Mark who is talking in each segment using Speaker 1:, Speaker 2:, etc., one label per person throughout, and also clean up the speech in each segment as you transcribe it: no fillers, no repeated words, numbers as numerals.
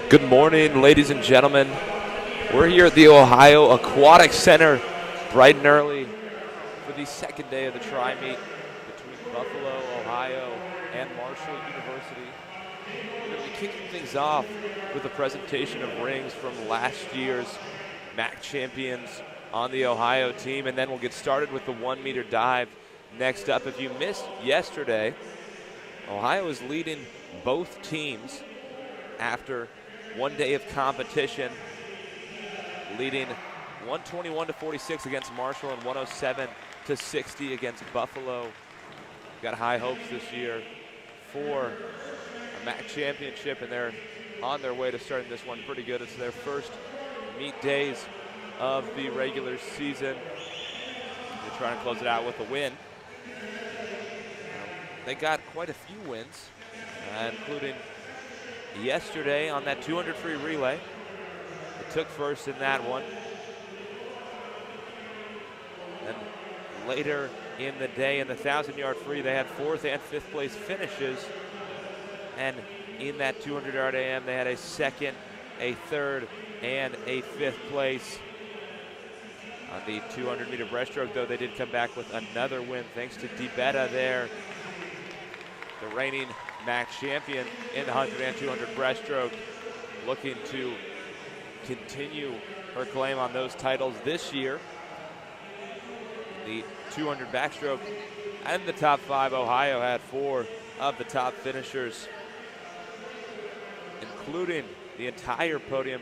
Speaker 1: Good morning, ladies and gentlemen. We're here at the Ohio Aquatic Center bright and early for the second day of the tri-meet between Buffalo, Ohio, and Marshall University. We're going to be kicking things off with a presentation of rings from last year's MAC champions on the Ohio team, and then we'll get started with the 1 meter dive next up. If you missed yesterday, Ohio is leading both teams after one day of competition, leading 121-46 against Marshall and 107-60 against Buffalo. We've got high hopes this year for a MAC championship, and they're on their way to starting this one pretty good. It's their first meet days of the regular season. They're trying to close it out with a win. They got quite a few wins, including yesterday on that 200 free relay. They took first in that one. And later in the day in the 1,000-yard free, they had 4th and 5th place finishes. And in that 200-yard AM, they had a 2nd, a 3rd, and a 5th place. On the 200-meter breaststroke, though, they did come back with another win thanks to DeBetta there, the reigning MAC champion in the 100 and 200 breaststroke, looking to continue her claim on those titles this year. The 200 backstroke and the top 5, Ohio had 4 of the top finishers, including the entire podium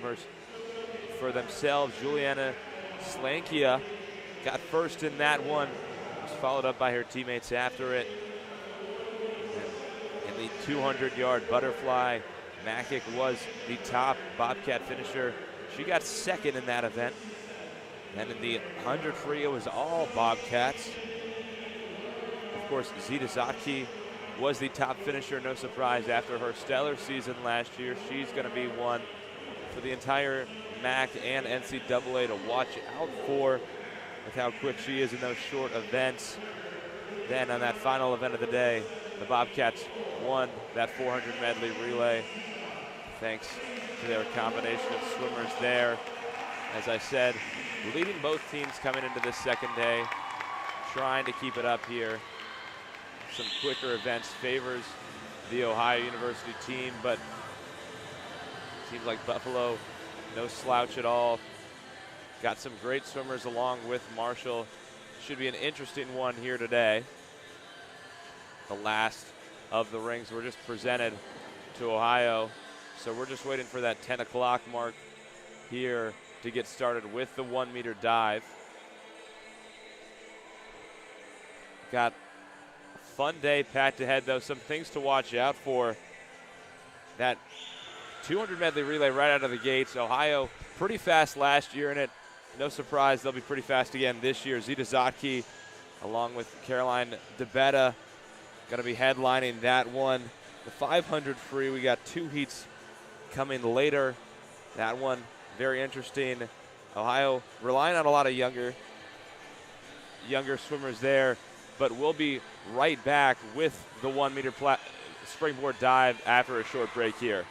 Speaker 1: for themselves. Juliana Slankia got first in that one, was followed up by her teammates after it. The 200-yard butterfly, Makic was the top Bobcat finisher. She got 2nd in that event. And in the 100 free, it was all Bobcats. Of course, Zita Zotke was the top finisher, no surprise, after her stellar season last year. She's going to be one for the entire MAC and NCAA to watch out for with how quick she is in those short events. Then on that final event of the day, the Bobcats won that 400 medley relay thanks to their combination of swimmers there. As I said, leading both teams coming into this second day, trying to keep it up here. Some quicker events favors the Ohio University team, but seems like Buffalo, no slouch at all. Got some great swimmers along with Marshall. Should be an interesting one here today. The last of the rings were just presented to Ohio, so we're just waiting for that 10 o'clock mark here to get started with the 1 meter dive. Got a fun day packed ahead, though. Some things to watch out for. That 200 medley relay right out of the gates. Ohio pretty fast last year in it. No surprise, they'll be pretty fast again this year. Zita Zotke, along with Caroline DeBetta, going to be headlining that one. The 500 free, we got 2 heats coming later. That one, very interesting. Ohio relying on a lot of younger swimmers there, but we'll be right back with the 1 meter springboard dive after a short break here.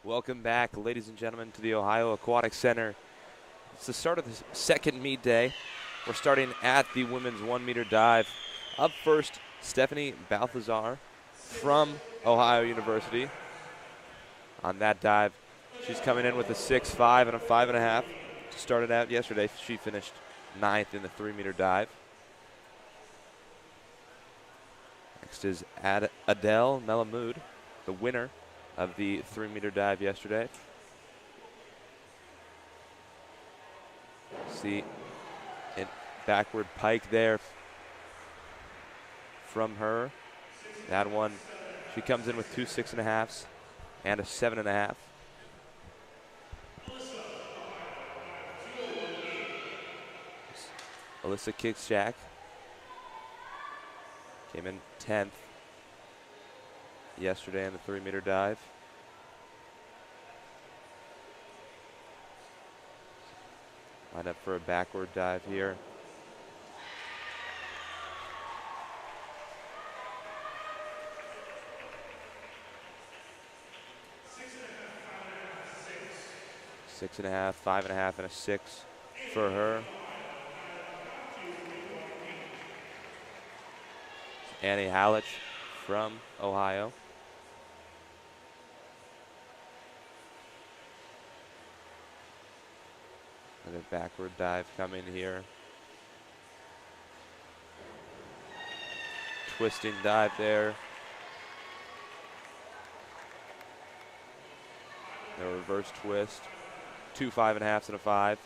Speaker 1: Welcome back, ladies and gentlemen, to the Ohio Aquatic Center. It's the start of the second meet day. We're starting at the women's 1 meter dive. Up first, Stephanie Balthazar from Ohio University. On that dive, she's coming in with a 6.5 and a 5.5. Started out yesterday, she finished 9th in the 3 meter dive. Next is Adele Melamoud, the winner of the 3 meter dive yesterday. See a backward pike there from her. That one, she comes in with 2 6.5s and a 7.5. Alyssa Kicksjack came in 10th yesterday in the 3 meter dive. Line up for a backward dive here. Six and a half, 5.5, and a 6 for her. Annie Hallich from Ohio. Another backward dive coming here. Twisting dive there. A reverse twist. 2 5.5s and a 5.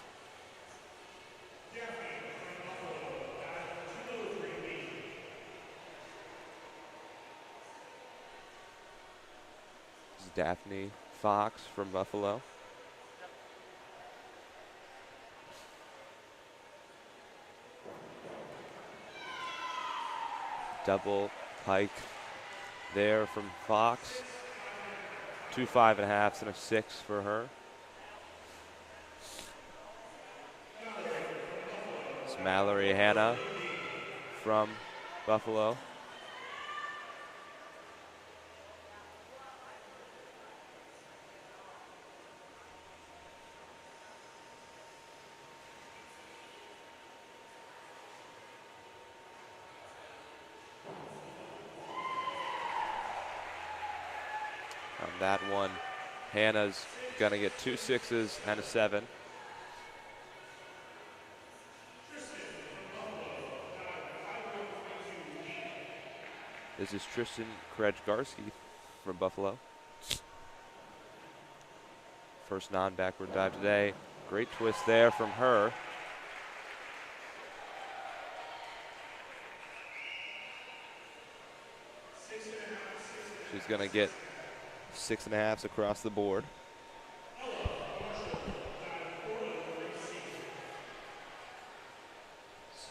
Speaker 1: This is Daphne Fox from Buffalo. Double pike there from Fox. 2 5.5s and a 6 for her. It's Mallory Hanna from Buffalo. On that one, Hannah's gonna get 2 6s and a 7. This is Tristan Krejgarski from Buffalo. First non-backward dive today. Great twist there from her. She's gonna get 6.5s across the board.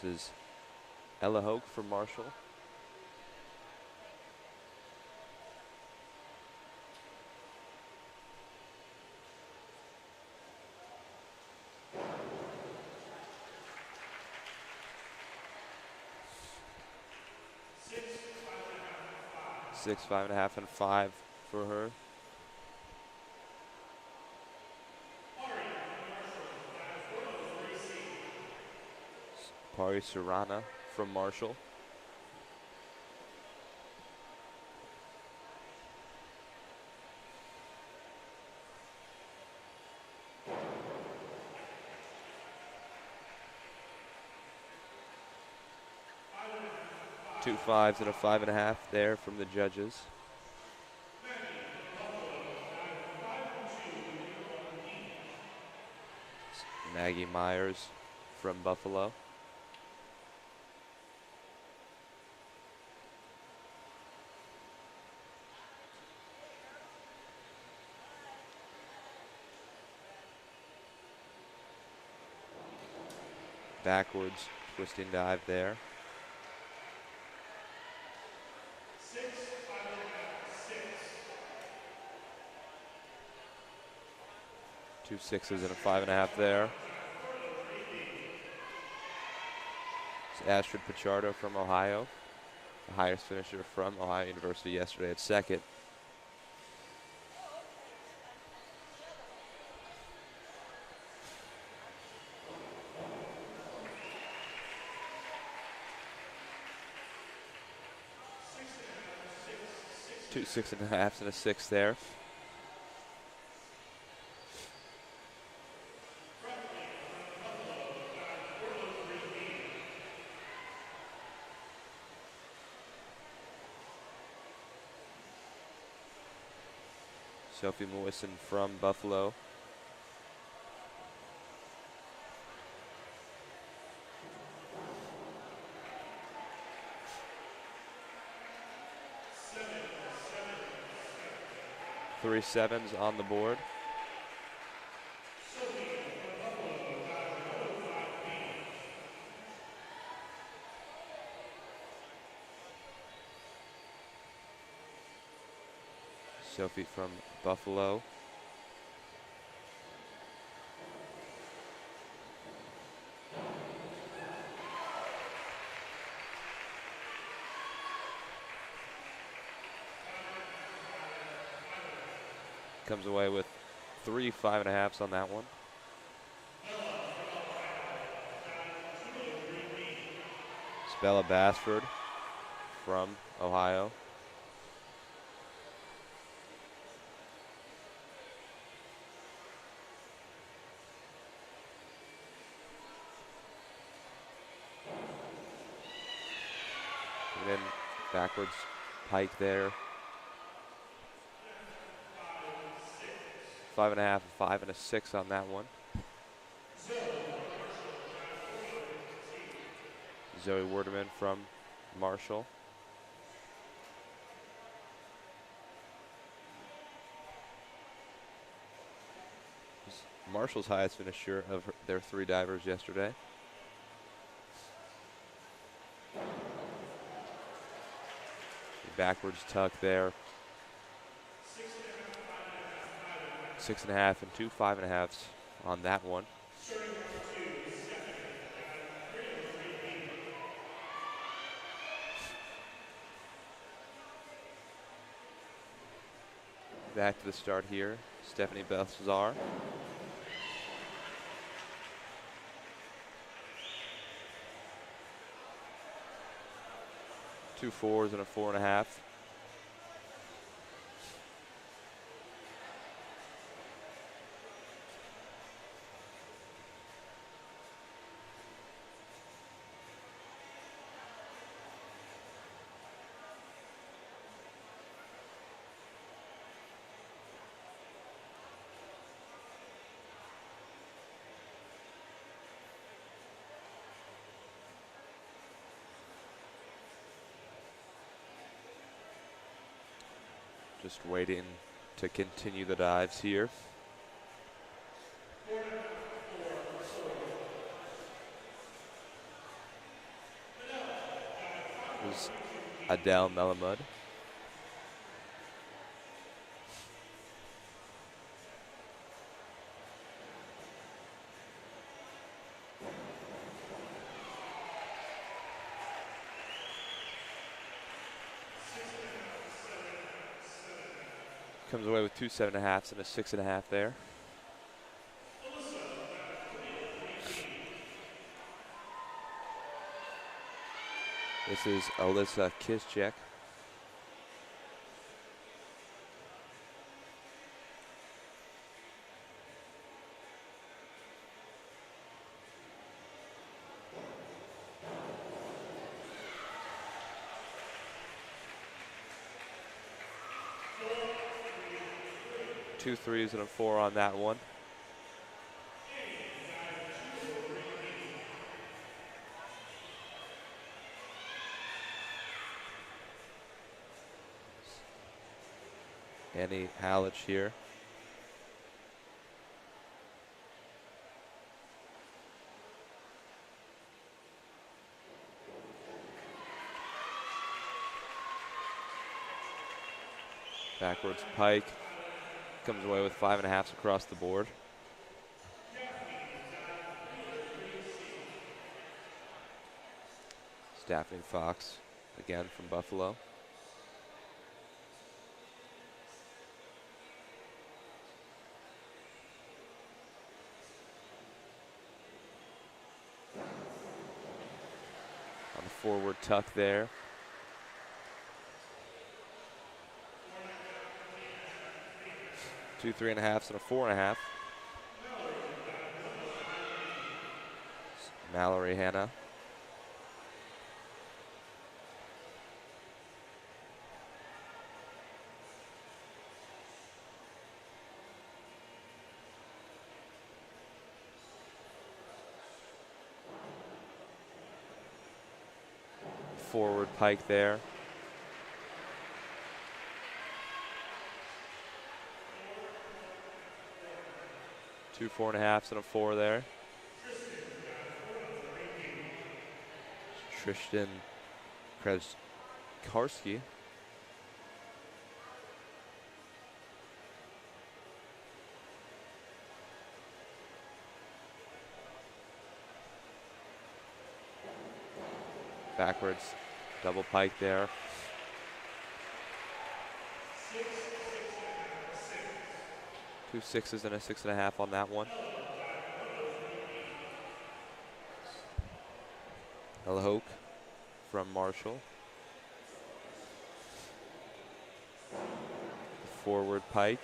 Speaker 1: This is Ella Hoke from Marshall. Six, 5.5, and 5 for her. Pari Serrana from Marshall. Two 5s and a 5.5 there from the judges. Maggie Myers from Buffalo. Backwards twisting dive there. 2 6s and a 5.5 there. It's Astrid Pichardo from Ohio, the highest finisher from Ohio University yesterday at second. Two 6.5s and a 6 there. Sophie Moisen from Buffalo. Three 7s on the board. Sophie from Buffalo. Comes away with three 5.5s on that one. Bella Bassford from Ohio. And then backwards Pike there. 5.5, a 5, and a 6 on that one. Zoe Werdeman from Marshall. Marshall's highest finisher of their 3 divers yesterday. Backwards tuck there. 6.5 and 2 5.5s on that one. Back to the start here, Stephanie Belsazar. Two 4s and a 4.5. Just waiting to continue the dives here. This is Adele Melamud. Comes away with two 7.5s and a 6.5 there. This is Alyssa Kiszczak. Two 3s and a 4 on that one. Annie Hallich here. Backwards Pike. Comes away with 5.5s across the board. Daphne Fox, again from Buffalo. On the forward tuck there. 2 3.5s and a 4.5. Mallory Hannah. Forward pike there. Two 4.5s and a 4 there. Tristan Krezkarski. Backwards, double pike there. 2 6s and a 6.5 on that one. Ella Hoke from Marshall. Forward pike.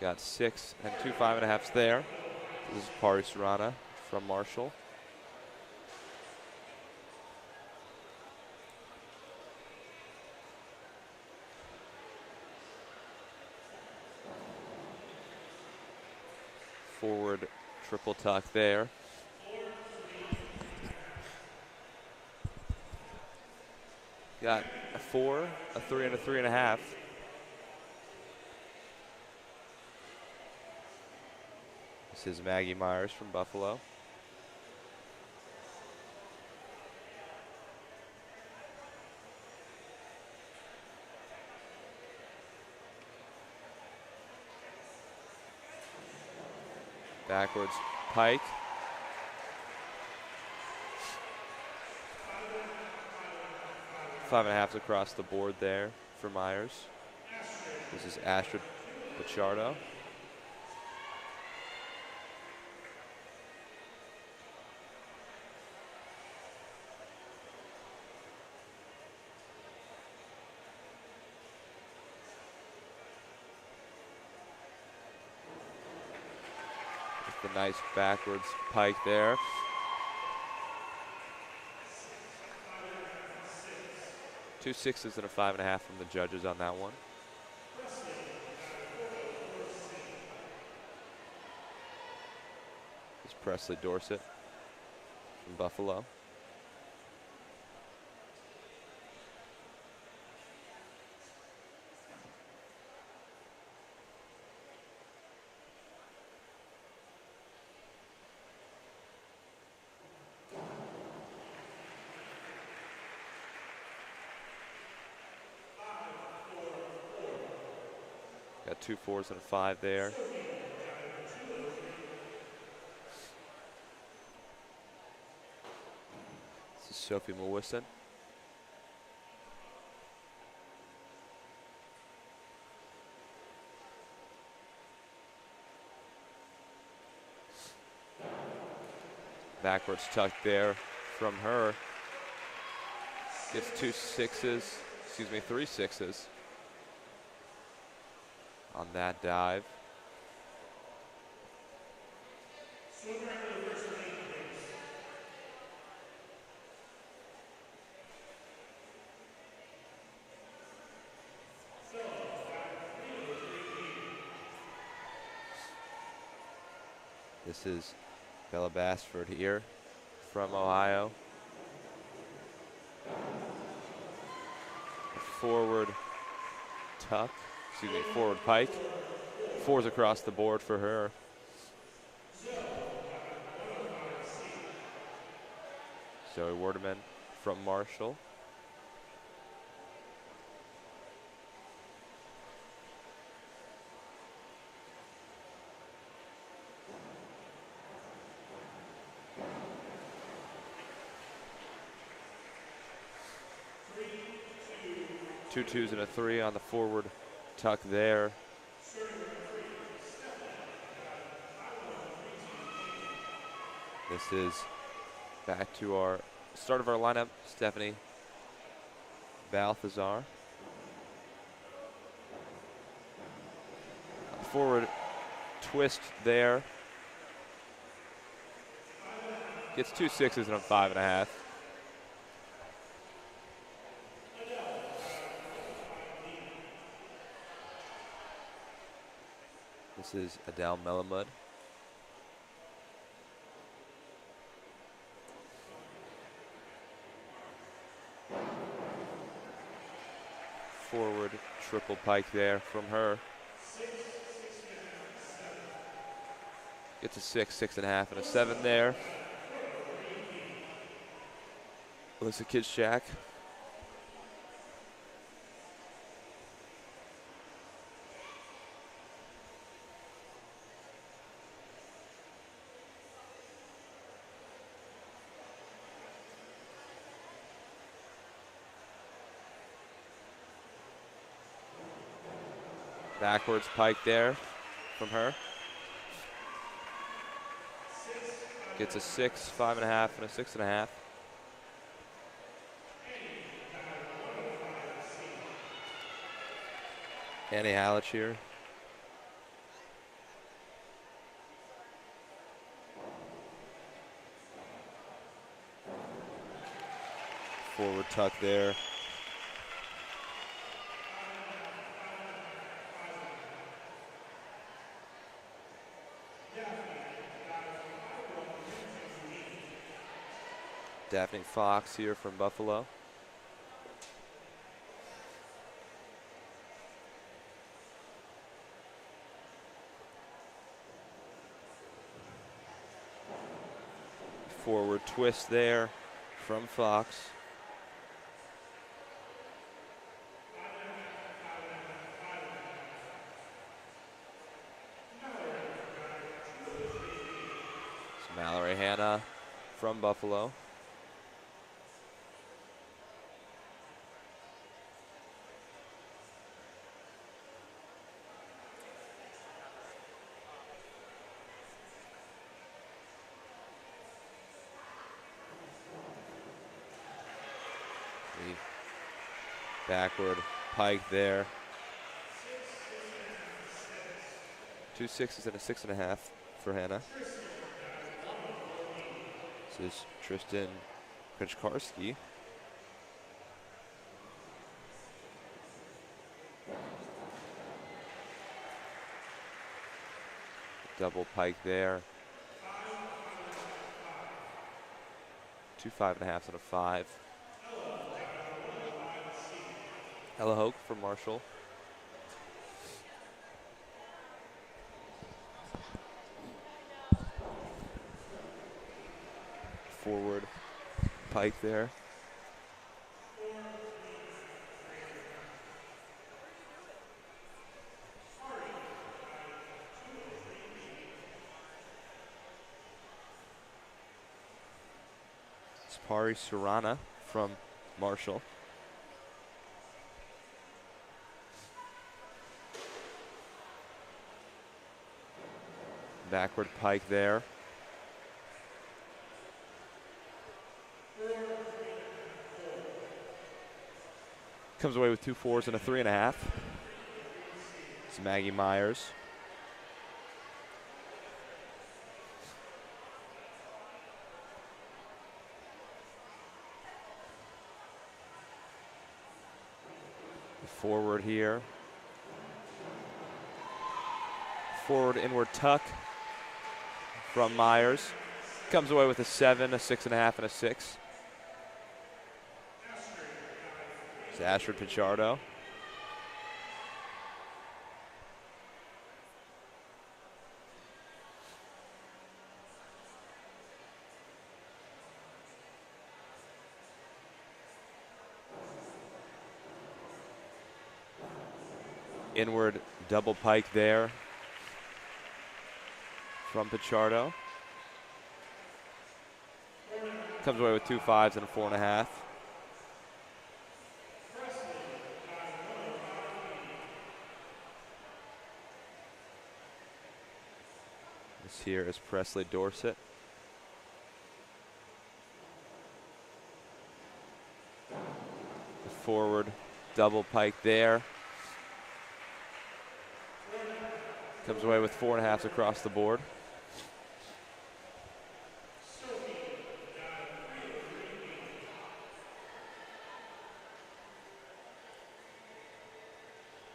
Speaker 1: Got 6 and 2 5.5s there. This is Pari Surana from Marshall. Forward triple tuck there. Got a 4, a 3, and a 3.5. This is Maggie Myers from Buffalo. Backwards pike. Five and a halves across the board there for Myers. This is Astrid Pichardo. With the nice backwards pike there. Two 6s and a 5.5 from the judges on that one. This is Presley Dorset from Buffalo. Got 2 4s and a 5 there. This is Sophie Mewison. Backwards tuck there from her. Gets 2 6s, excuse me, 3 6s. On that dive. This is Bella Bassford here from Ohio. A forward tuck. Excuse me, forward pike. 4s across the board for her. Zoe Wardeman from Marshall. Two 2s and a 3 on the forward tuck there. This is Back to our start of our lineup, Stephanie Balthazar. Forward twist there. Gets 2 6s and a 5.5. This is Adele Melamud. Forward triple pike there from her. Gets a 6, 6.5, and a 7 there. Alyssa Kidschak. Backwards pike there from her. Gets a 6, 5.5, and a 6.5. Annie Hallich here. Forward tuck there. Daphne Fox here from Buffalo. Forward twist there from Fox. It's Mallory Hanna from Buffalo. Backward pike there. 2 6s and a 6.5 for Hannah. This is Tristan Krzykarski. Double pike there. 2 5.5s and a 5. Ella Hoke from Marshall. Forward pike there. Pari Surana from Marshall. Backward pike there. Comes away with 2 4s and a 3.5. It's Maggie Myers. Forward here. Forward inward tuck from Myers. Comes away with a 7, a 6.5, and a 6. It's Ashford Pichardo. Inward double pike there from Pichardo. Comes away with 2 5s and a 4.5. This here is Presley Dorset. forward double pike there. Comes away with 4.5s across the board.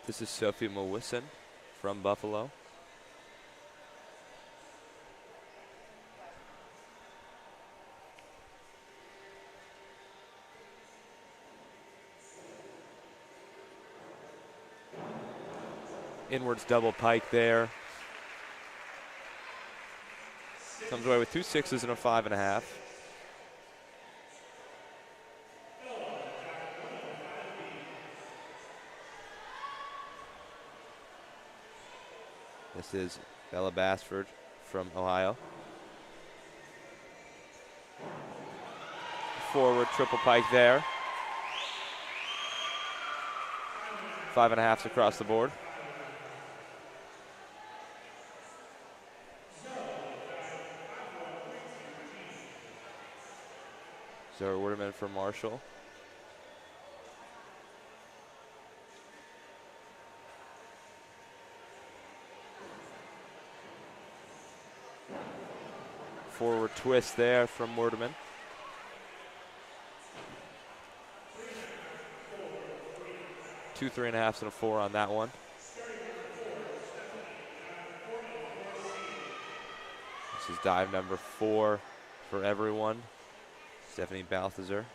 Speaker 1: This is Sophie Mewison from Buffalo. Inwards double pike there. Comes away with 2 6s and a 5.5. This is Bella Basford from Ohio. Forward triple pike there. 5.5s across the board. Zoe Werdeman for Marshall. Forward twist there from Werdeman. Two 3.5s and a 4 on that one. This is dive number 4 for everyone. Stephanie Balthazar.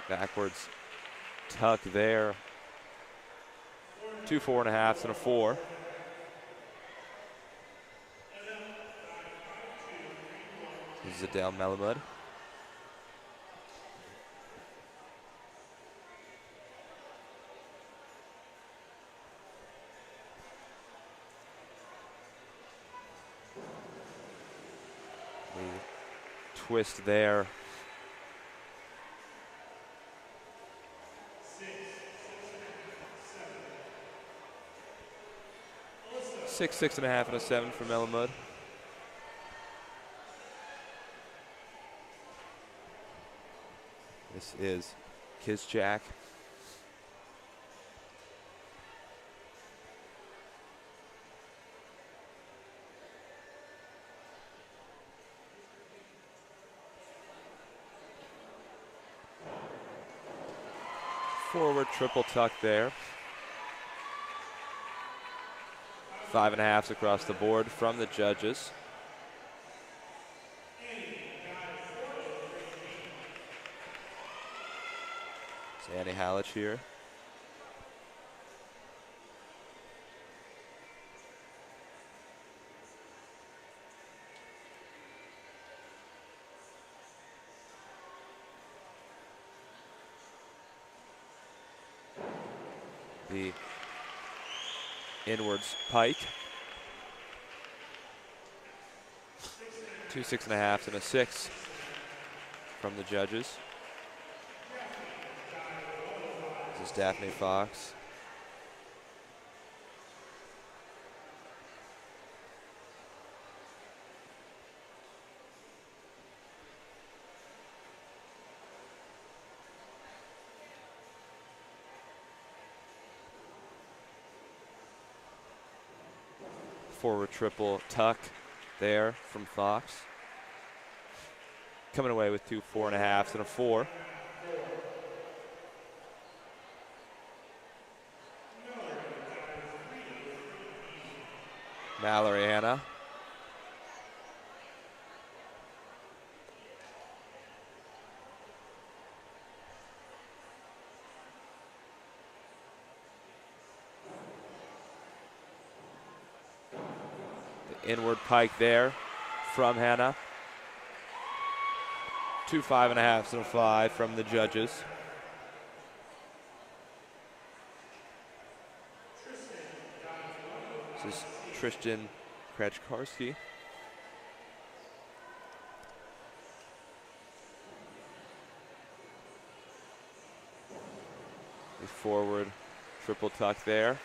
Speaker 1: Backwards tuck there. 2 4.5s and a 4. This is Adele Melamud. Twist there. 6 6.5 and a 7 for Melamud. This is Kizchak. Forward triple tuck there. 5.5s across the board from the judges. It's Annie Hallich here. The inwards pike. 2 6.5s and a 6 from the judges. This is Daphne Fox. Forward triple tuck there from Fox. Coming away with 2 4.5s and a 4. Mallory Anna. The inward pike there from Hannah. 2 5.5s and a 5 from the judges. This is Tristan Krachkarski. The forward triple tuck there.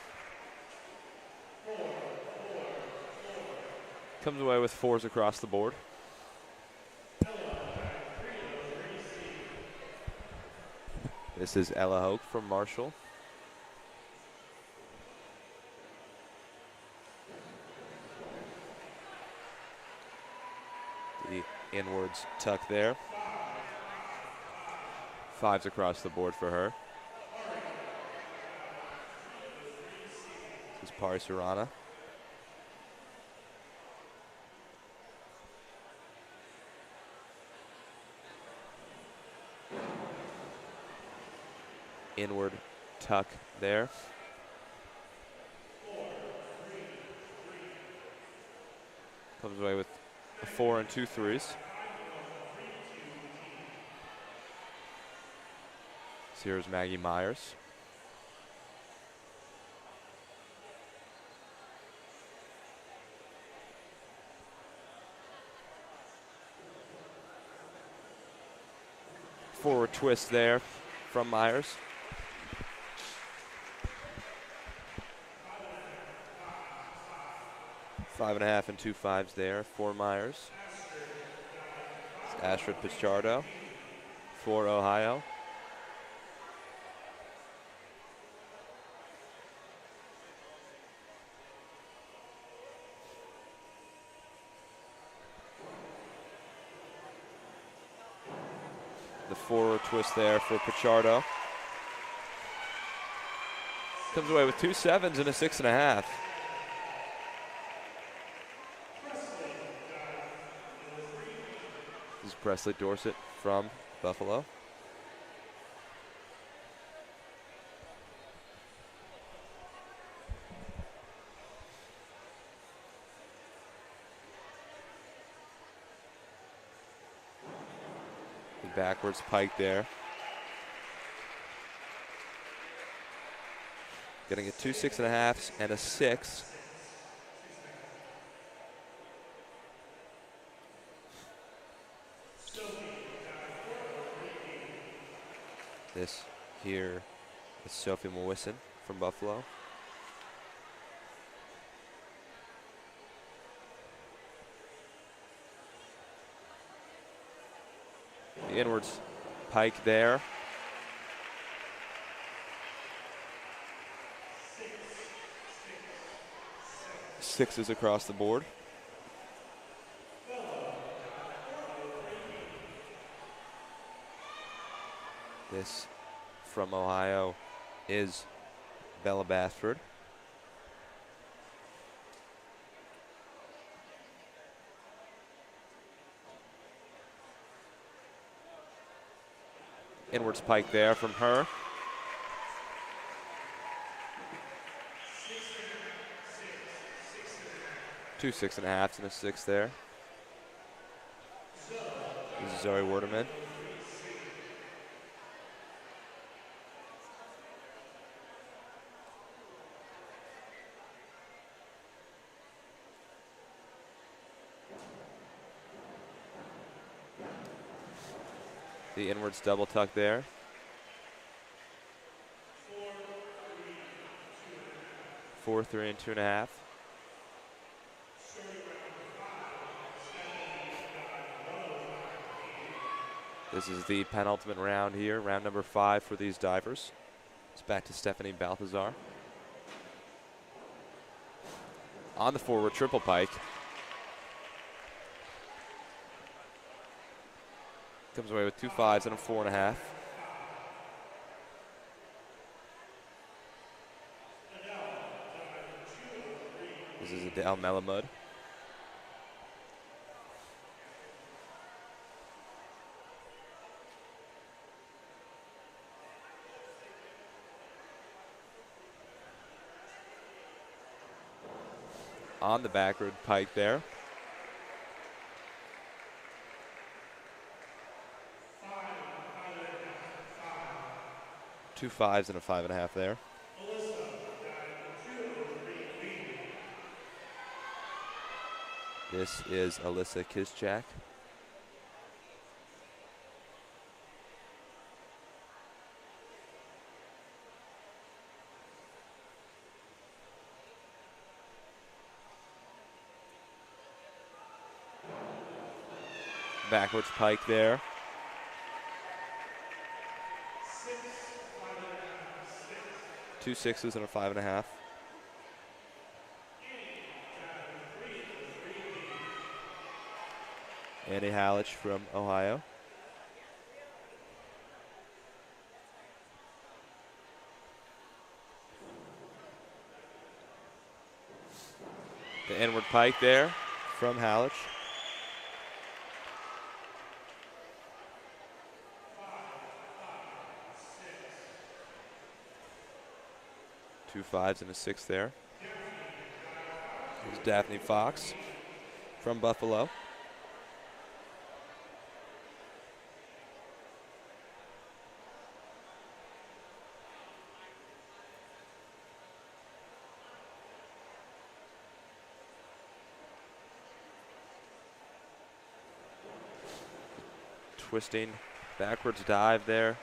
Speaker 1: Comes away with 4s across the board. This is Ella Hoke from Marshall. The inwards tuck there. 5s across the board for her. This is Pari Surana. Inward tuck there. Comes away with a 4 and 2 3s. Here's Maggie Myers. Forward twist there from Myers. Five and a half and 2 5s there for Myers. It's Astrid Pichardo for Ohio. The forward twist there for Pichardo. Comes away with 2 7s and a 6.5. This is Presley Dorset from Buffalo. The backwards pike there. Getting a 2 6.5s and a 6. This here is Sophie Mewison from Buffalo. The inwards pike there. Sixes across the board. This from Ohio is Bella Basford. Inwards pike there from her. Two 6.5s and a 6 there. This is Zoe Werdeman. The inwards double tuck there. 4 3 and 2.5. This is the penultimate round here, round number 5 for these divers. It's back to Stephanie Balthazar. On the forward triple pike. Comes away with 2 5s and a 4.5. This is Adele Melamud. On the backward pike there. 2 5s and a 5.5 there. This is Alyssa Kiszczak. Backwards pike there. Two sixes and a 5.5. Annie Hallich from Ohio. The inward pike there from Hallich. Two fives and a 6 there. Here's Daphne Fox from Buffalo. Twisting backwards dive there.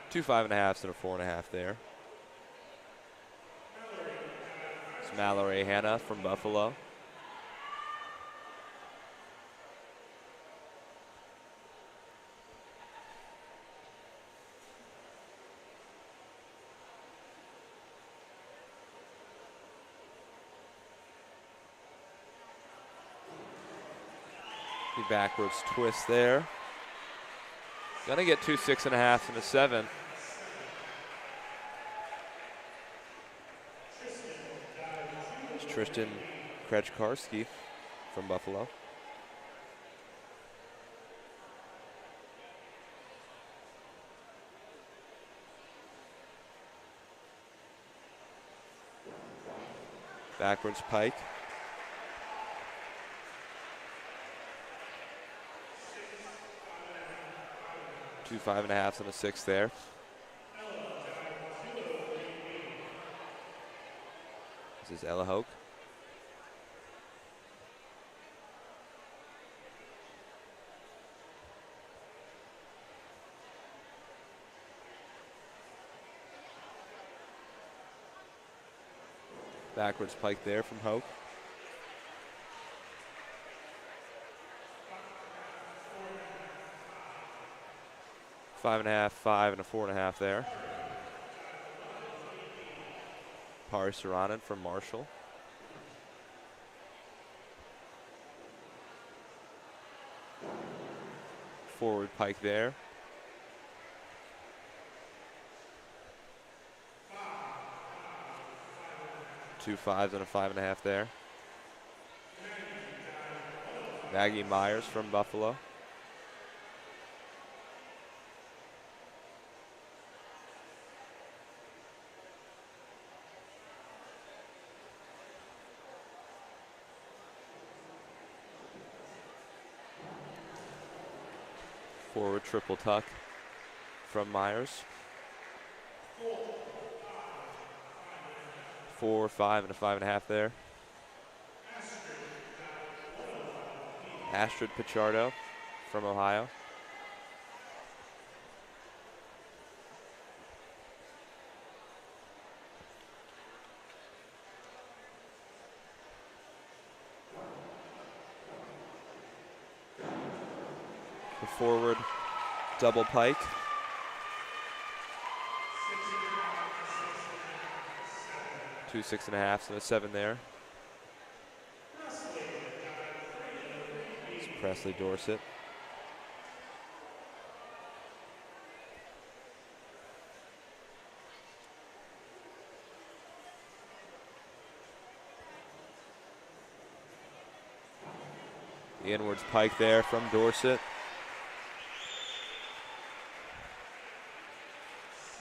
Speaker 1: Two 5.5s and a 4.5 there. It's Mallory Hannah from Buffalo. The backwards twist there. Gonna get two 6.5s and a 7. It's Tristan Krejkarski from Buffalo. Backwards pike. Two 5.5s and a 6 there. This is Ella Hoke. Backwards pike there from Hoke. Five and a half, 5 and a 4.5 there. Pari Saranen from Marshall. Forward pike there. Two 5s and a 5.5 there. Maggie Myers from Buffalo. Forward triple tuck from Myers. 4, 5, and a 5.5 there. Astrid Pichardo from Ohio. The forward double pike. Two 6.5s and a 7 there. It's Presley Dorset. The inwards pike there from Dorset.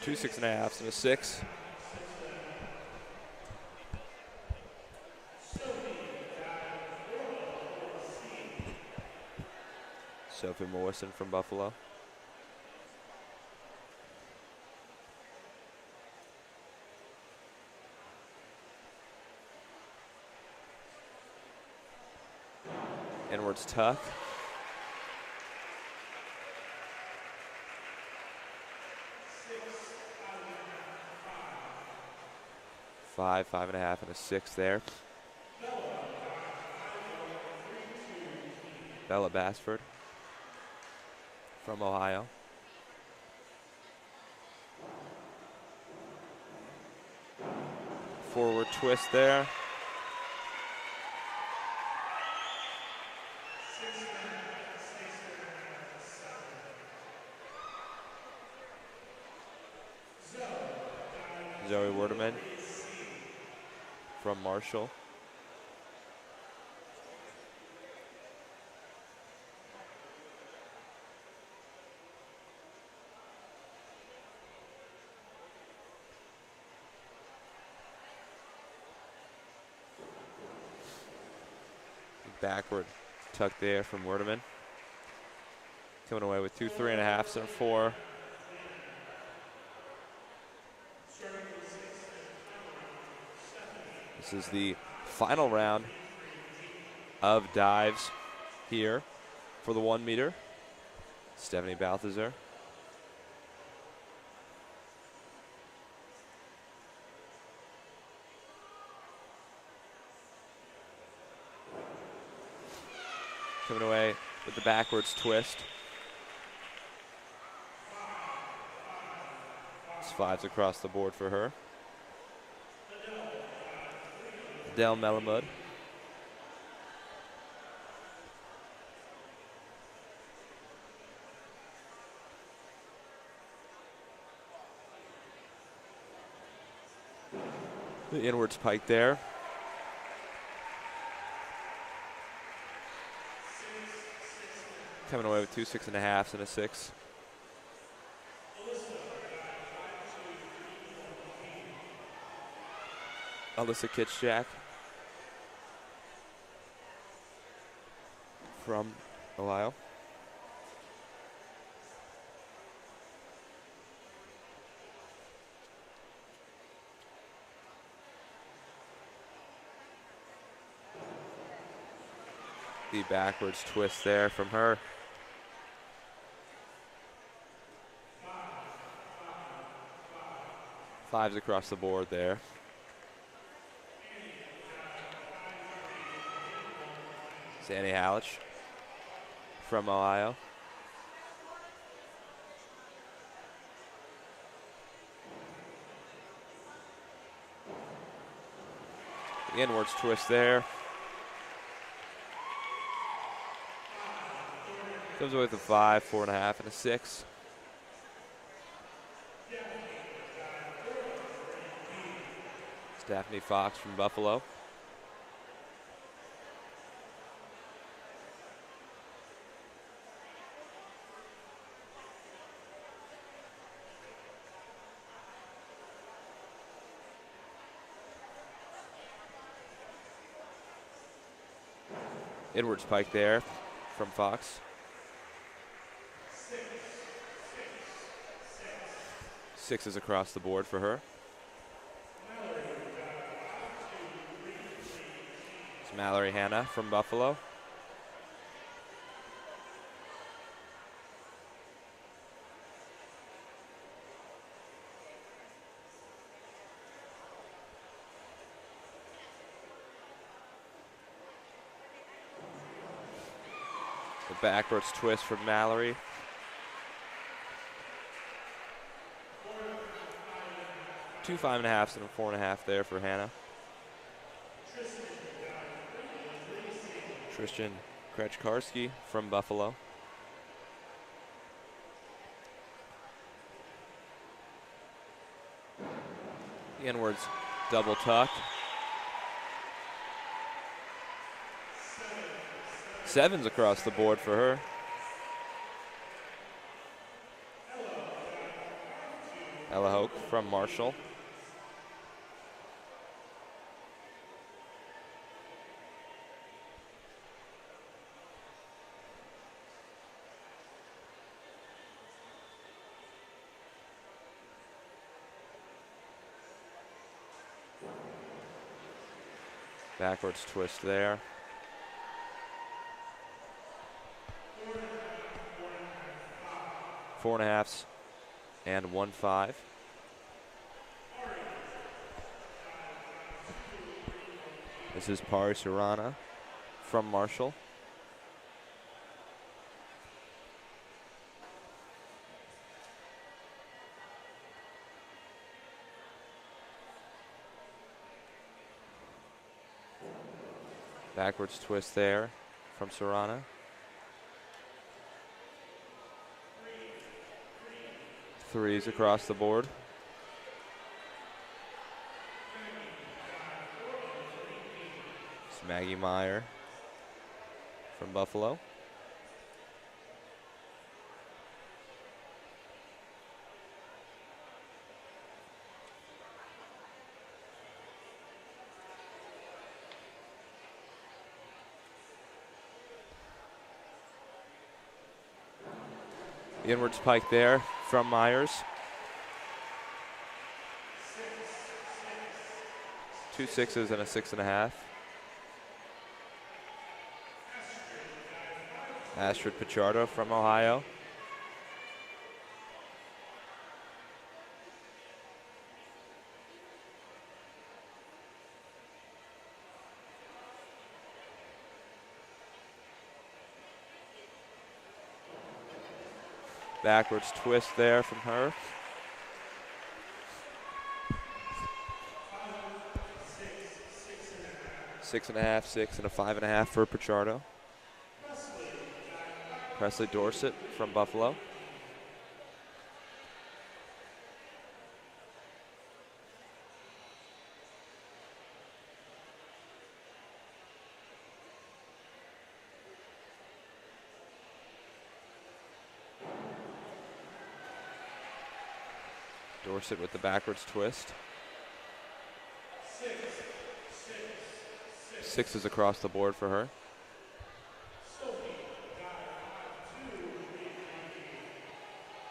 Speaker 1: Two 6.5s and a 6. Sophie Morrison from Buffalo. Inwards tuck. 5, 5.5, and a 6 there. Bella Bassford from Ohio. Forward twist there. Zoe Werderman from Marshall. Backward tuck there from Werderman. Coming away with 2 3.5s and a 4. This is the final round of dives here for the 1 meter. Stephanie Balthazar. Coming away with the backwards twist. It's 5s across the board for her. Adele Melamud. The inwards pike there. Coming away with 2 6.5s and a 6. Alyssa Kitschak from Ohio. The backwards twist there from her. Fives across the board there. Sandy Hallich from Ohio. The inwards twist there. Comes away with a 5, 4.5, and a 6. Daphne Fox from Buffalo. Inwards pike there from Fox. 6s across the board for her. It's Mallory Hanna from Buffalo. The backwards twist from Mallory. Two 5.5s and a 4.5 there for Hannah. Tristan Krechkarski from Buffalo. The inwards double tuck. 7s across the board for her. Ella Hoke from Marshall. Backwards twist there. Four 4.5s and 1 5. This is Pari Surana from Marshall. Backwards twist there from Surana. Threes across the board. It's Maggie Meyer from Buffalo. The inward pike there from Myers. 2 6s and a 6.5. Astrid Pichardo from Ohio. Backwards twist there from her. Six and a half, 6, and a 5.5 for Pichardo. Presley Dorset from Buffalo. Dorset with the backwards twist. 6s across the board for her.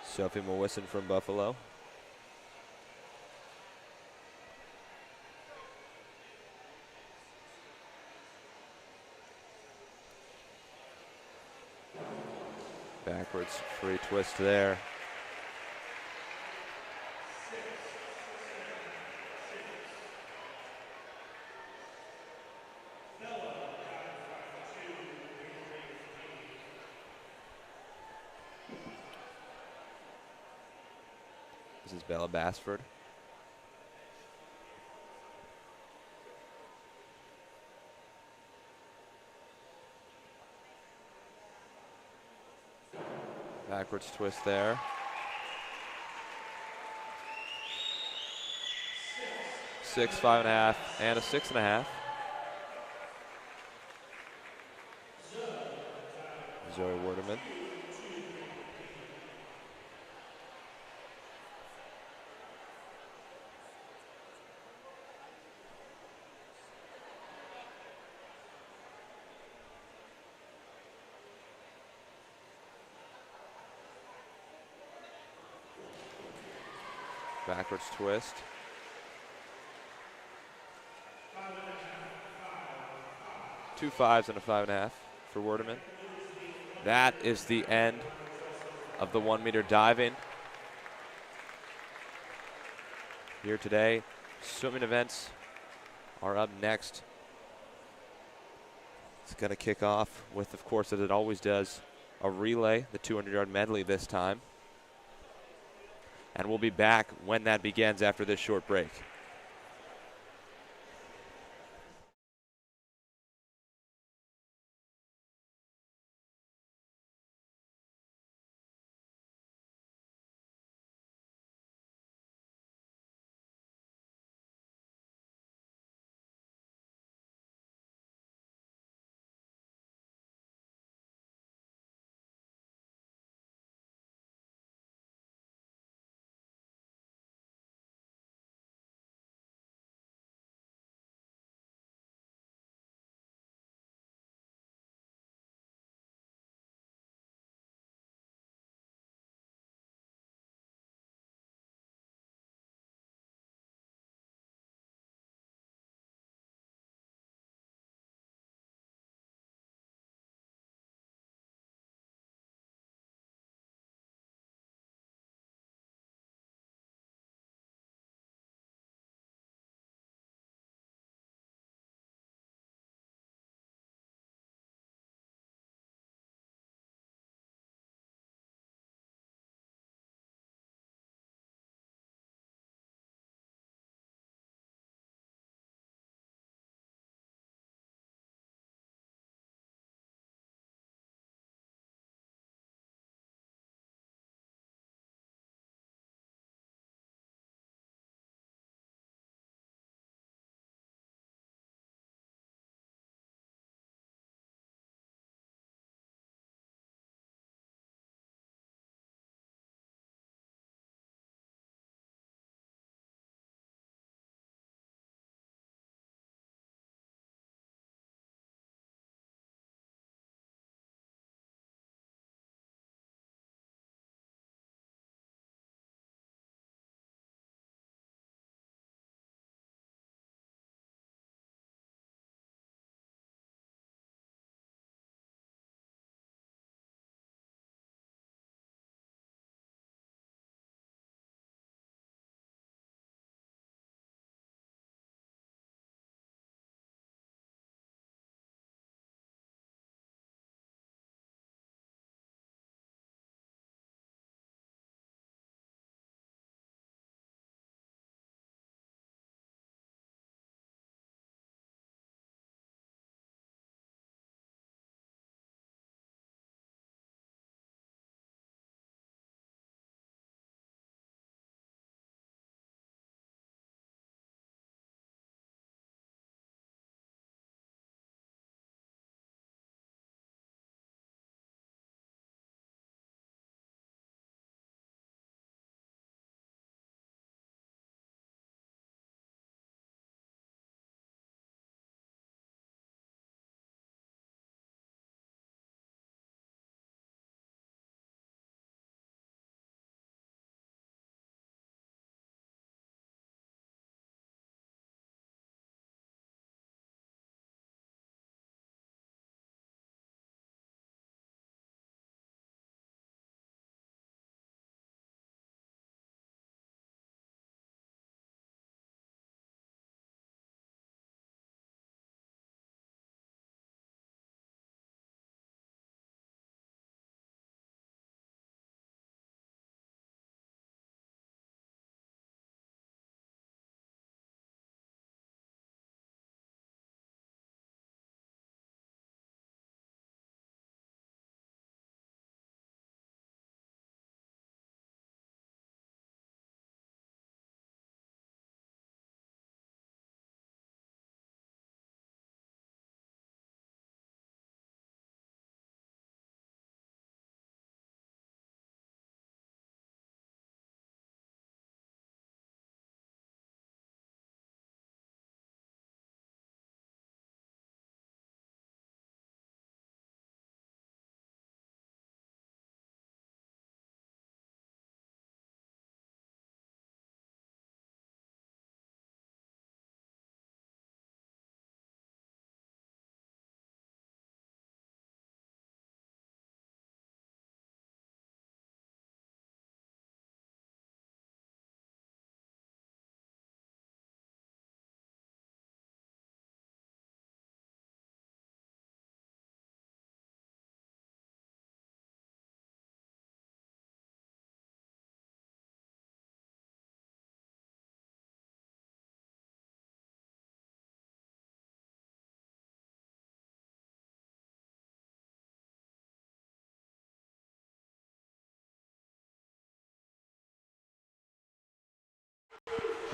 Speaker 1: Sophie Mewison from Buffalo. Backwards free twist there. This is Bella Basford. Backwards twist there. 6, 5.5, and a 6.5. Zoe Werdeman. Backwards twist. 2 5s and a 5.5 for Werdeman. That is the end of the 1 meter diving here today. Swimming events are up next. It's going to kick off with, of course, as it always does, a relay, the 200-yard medley this time. And we'll be back when that begins after this short break.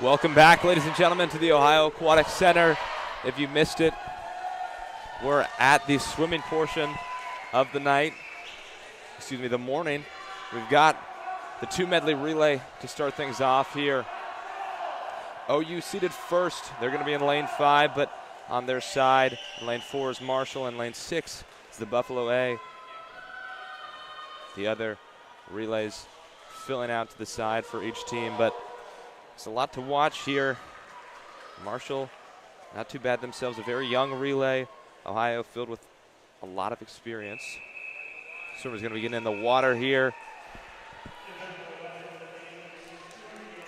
Speaker 1: Welcome back, ladies and gentlemen, to the Ohio Aquatic Center. If you missed it, we're at the swimming portion of the the morning. We've got the 2 medley relay to start things off here. OU seated first. They're going to be in lane 5, but on their side, lane 4 is Marshall, and lane 6 is the Buffalo A. The other relays filling out to the side for each team, but it's a lot to watch here. Marshall, not too bad themselves, a very young relay. Ohio filled with a lot of experience. Swimmer's going to be getting in the water here.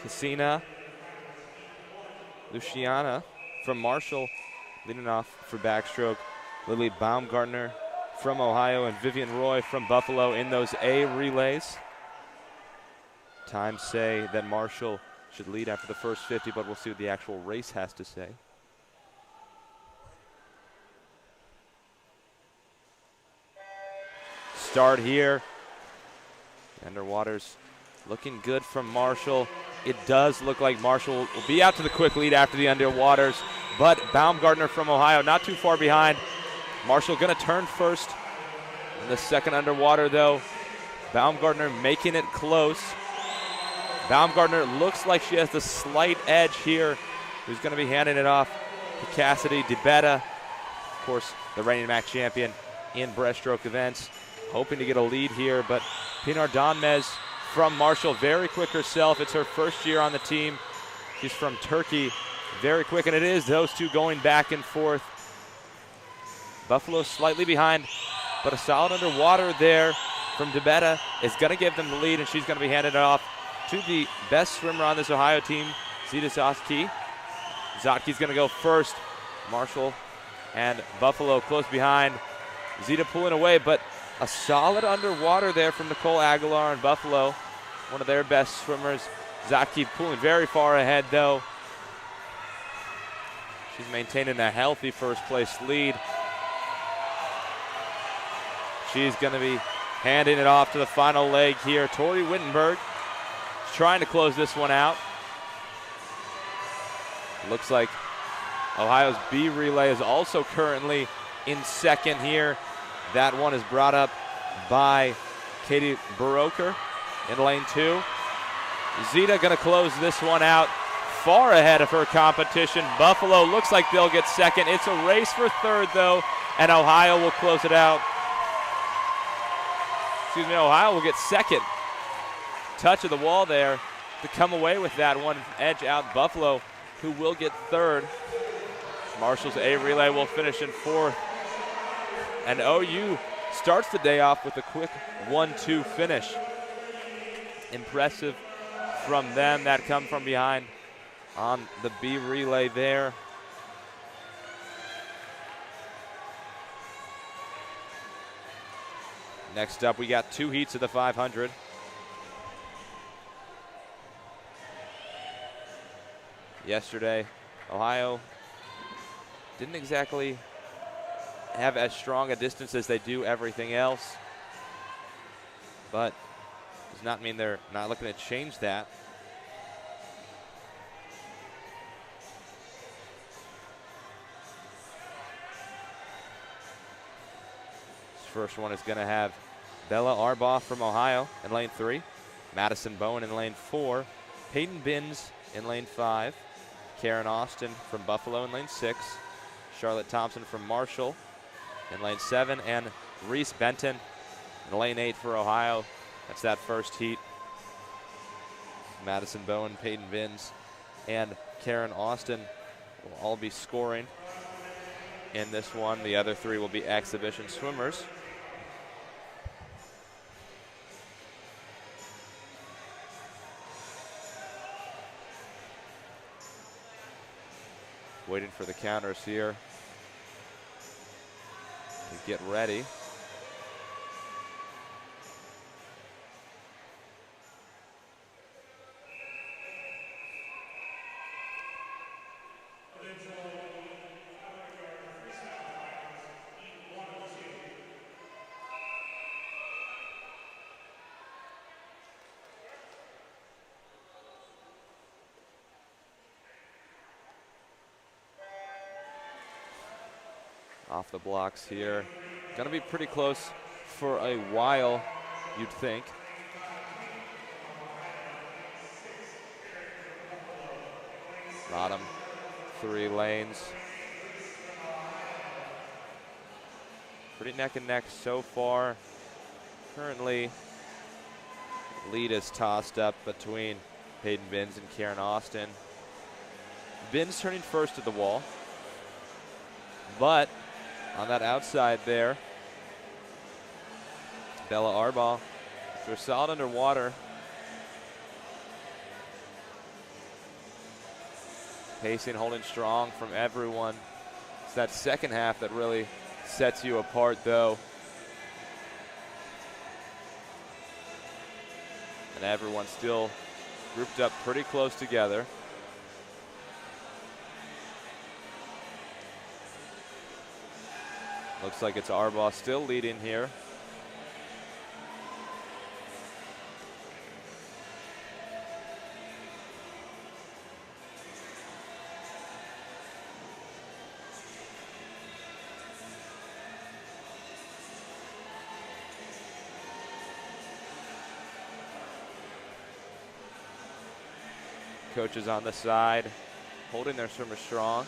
Speaker 1: Cassina, Luciana from Marshall leading off for backstroke. Lily Baumgartner from Ohio and Vivian Roy from Buffalo in those A relays. Times say that Marshall should lead after the first 50, but we'll see what the actual race has to say. Start here. Underwater's looking good from Marshall. It does look like Marshall will be out to the quick lead after the underwaters, but Baumgartner from Ohio not too far behind. Marshall going to turn first in the second underwater, though. Baumgartner making it close. Baumgartner looks like she has the slight edge here. Who's going to be handing it off to Cassidy DeBetta. Of course, the reigning MAC champion in breaststroke events. Hoping to get a lead here, but Pinar Donmez from Marshall, very quick herself. It's her first year on the team. She's from Turkey. Very quick, and it is those two going back and forth. Buffalo slightly behind, but a solid underwater there from DeBetta is going to give them the lead, and she's going to be handed it off to the best swimmer on this Ohio team, Zita Zotke. Zotke's going to go first. Marshall and Buffalo close behind. Zita pulling away, but a solid underwater there from Nicole Aguilar and Buffalo, one of their best swimmers. Zotke pulling very far ahead, though. She's maintaining a healthy first place lead. She's going to be handing it off to the final leg here. Tori Wittenberg trying to close this one out. Looks like Ohio's B relay is also currently in second here. That one is brought up by Katie Baroker in lane 2. Zita going to close this one out far ahead of her competition. Buffalo looks like they'll get second. It's a race for third, though, and Ohio will close it out. Ohio will get second. Touch of the wall there to come away with that one, edge out Buffalo, who will get third. Marshall's A relay will finish in fourth. And OU starts the day off with a quick 1-2 finish. Impressive from them. That come from behind on the B relay there. Next up, we got 2 heats of the 500. Yesterday, Ohio didn't exactly have as strong a distance as they do everything else, but does not mean they're not looking to change that. This first one is going to have Bella Arbaugh from Ohio in lane 3, Madison Bowen in lane 4, Peyton Binns in lane 5, Karen Austin from Buffalo in lane 6, Charlotte Thompson from Marshall in lane 7, and Reese Benton in lane 8 for Ohio. That's that first heat. Madison Bowen, Peyton Binns, and Karen Austin will all be scoring in this one. The other 3 will be exhibition swimmers. Waiting for the counters here to get ready. off the blocks here. Gonna be pretty close for a while, you'd think. Bottom 3 lanes. Pretty neck and neck so far. Currently, lead is tossed up between Peyton Binns and Karen Austin. Binns turning first at the wall, but on that outside there, Bella Arbaugh, they're solid underwater. Pacing, holding strong from everyone. It's that second half that really sets you apart, though. And everyone still grouped up pretty close together. Looks like it's Arbaugh still leading here. Coaches on the side, holding their swimmer strong.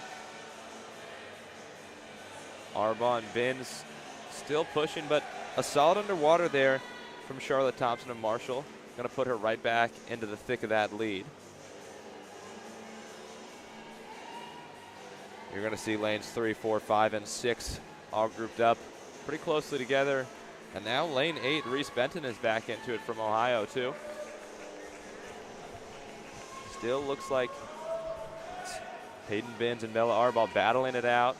Speaker 1: Arbaugh and Binns still pushing, but a solid underwater there from Charlotte Thompson and Marshall. Gonna put her right back into the thick of that lead. You're gonna see lanes 3, 4, 5, and 6 all grouped up pretty closely together. And now lane 8, Reese Benton is back into it from Ohio too. Still looks like Peyton Binns and Bella Arbaugh battling it out.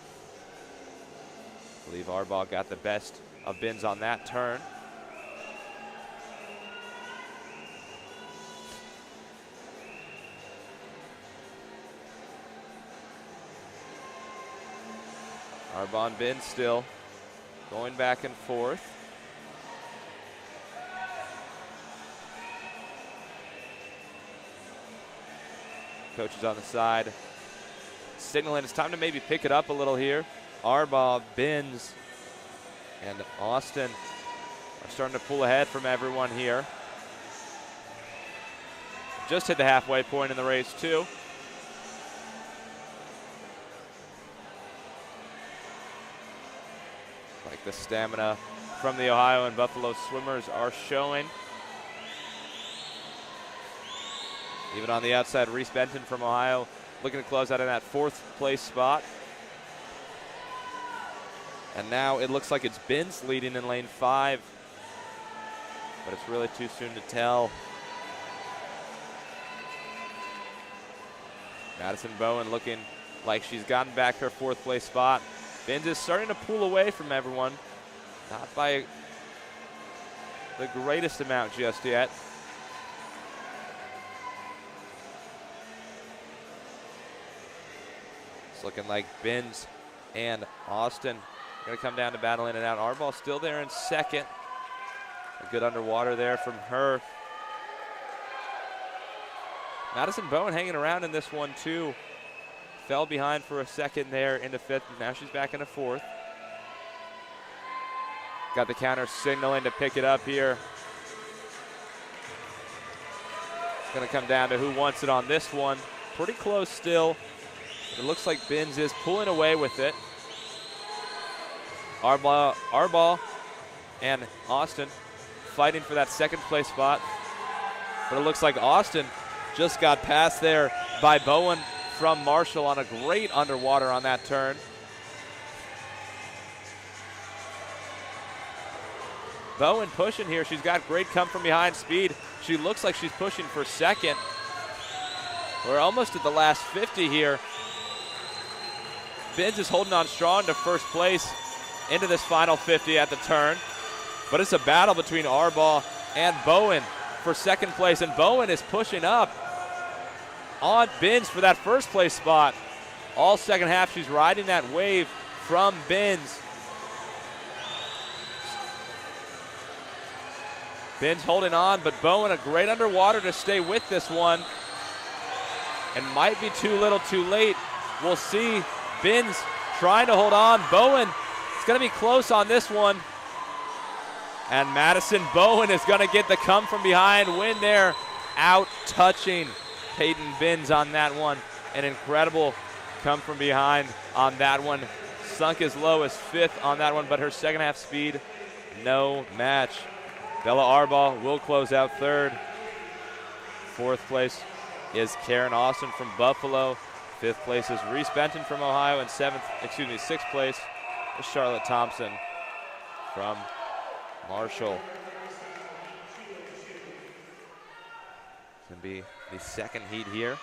Speaker 1: I believe Arbaugh got the best of Binns on that turn. Arbaugh and Binns still going back and forth. Coaches on the side signaling it's time to maybe pick it up a little here. Arbaugh, Binns, and Austin are starting to pull ahead from everyone here. Just hit the halfway point in the race too. Like the stamina from the Ohio and Buffalo swimmers are showing. Even on the outside, Reese Benton from Ohio looking to close out in that 4th place spot. And now it looks like it's Binns leading in lane 5, but it's really too soon to tell. Madison Bowen looking like she's gotten back her 4th place spot. Binns is starting to pull away from everyone, not by the greatest amount just yet. Looking like Binns and Austin are going to come down to battling it out. Arbaugh still there in 2nd. A good underwater there from her. Madison Bowen hanging around in this one too. Fell behind for a second there into 5th, and now she's back into 4th. Got the counter signaling to pick it up here. It's going to come down to who wants it on this one. Pretty close still. It looks like Binns is pulling away with it. Arbaugh and Austin fighting for that 2nd place spot. But it looks like Austin just got passed there by Bowen from Marshall on a great underwater on that turn. Bowen pushing here. She's got great come from behind speed. She looks like she's pushing for 2nd. We're almost at the last 50 here. Binns is holding on strong to 1st place into this final 50 at the turn. But it's a battle between Arbaugh and Bowen for 2nd place. And Bowen is pushing up on Binns for that 1st place spot. All second half, she's riding that wave from Binns. Binns holding on, but Bowen a great underwater to stay with this one. And might be too little too late. We'll see. Binns trying to hold on. Bowen It's going to be close on this one. And Madison Bowen is going to get the come from behind win there, out touching Peyton Binns on that one. An incredible come from behind on that one. Sunk as low as 5th on that one, but her second half speed, no match. Bella Arbaugh will close out 3rd. 4th place is Karen Austin from Buffalo. 5th place is Reese Benton from Ohio, and 6th place is Charlotte Thompson from Marshall. It's going to be the second heat here.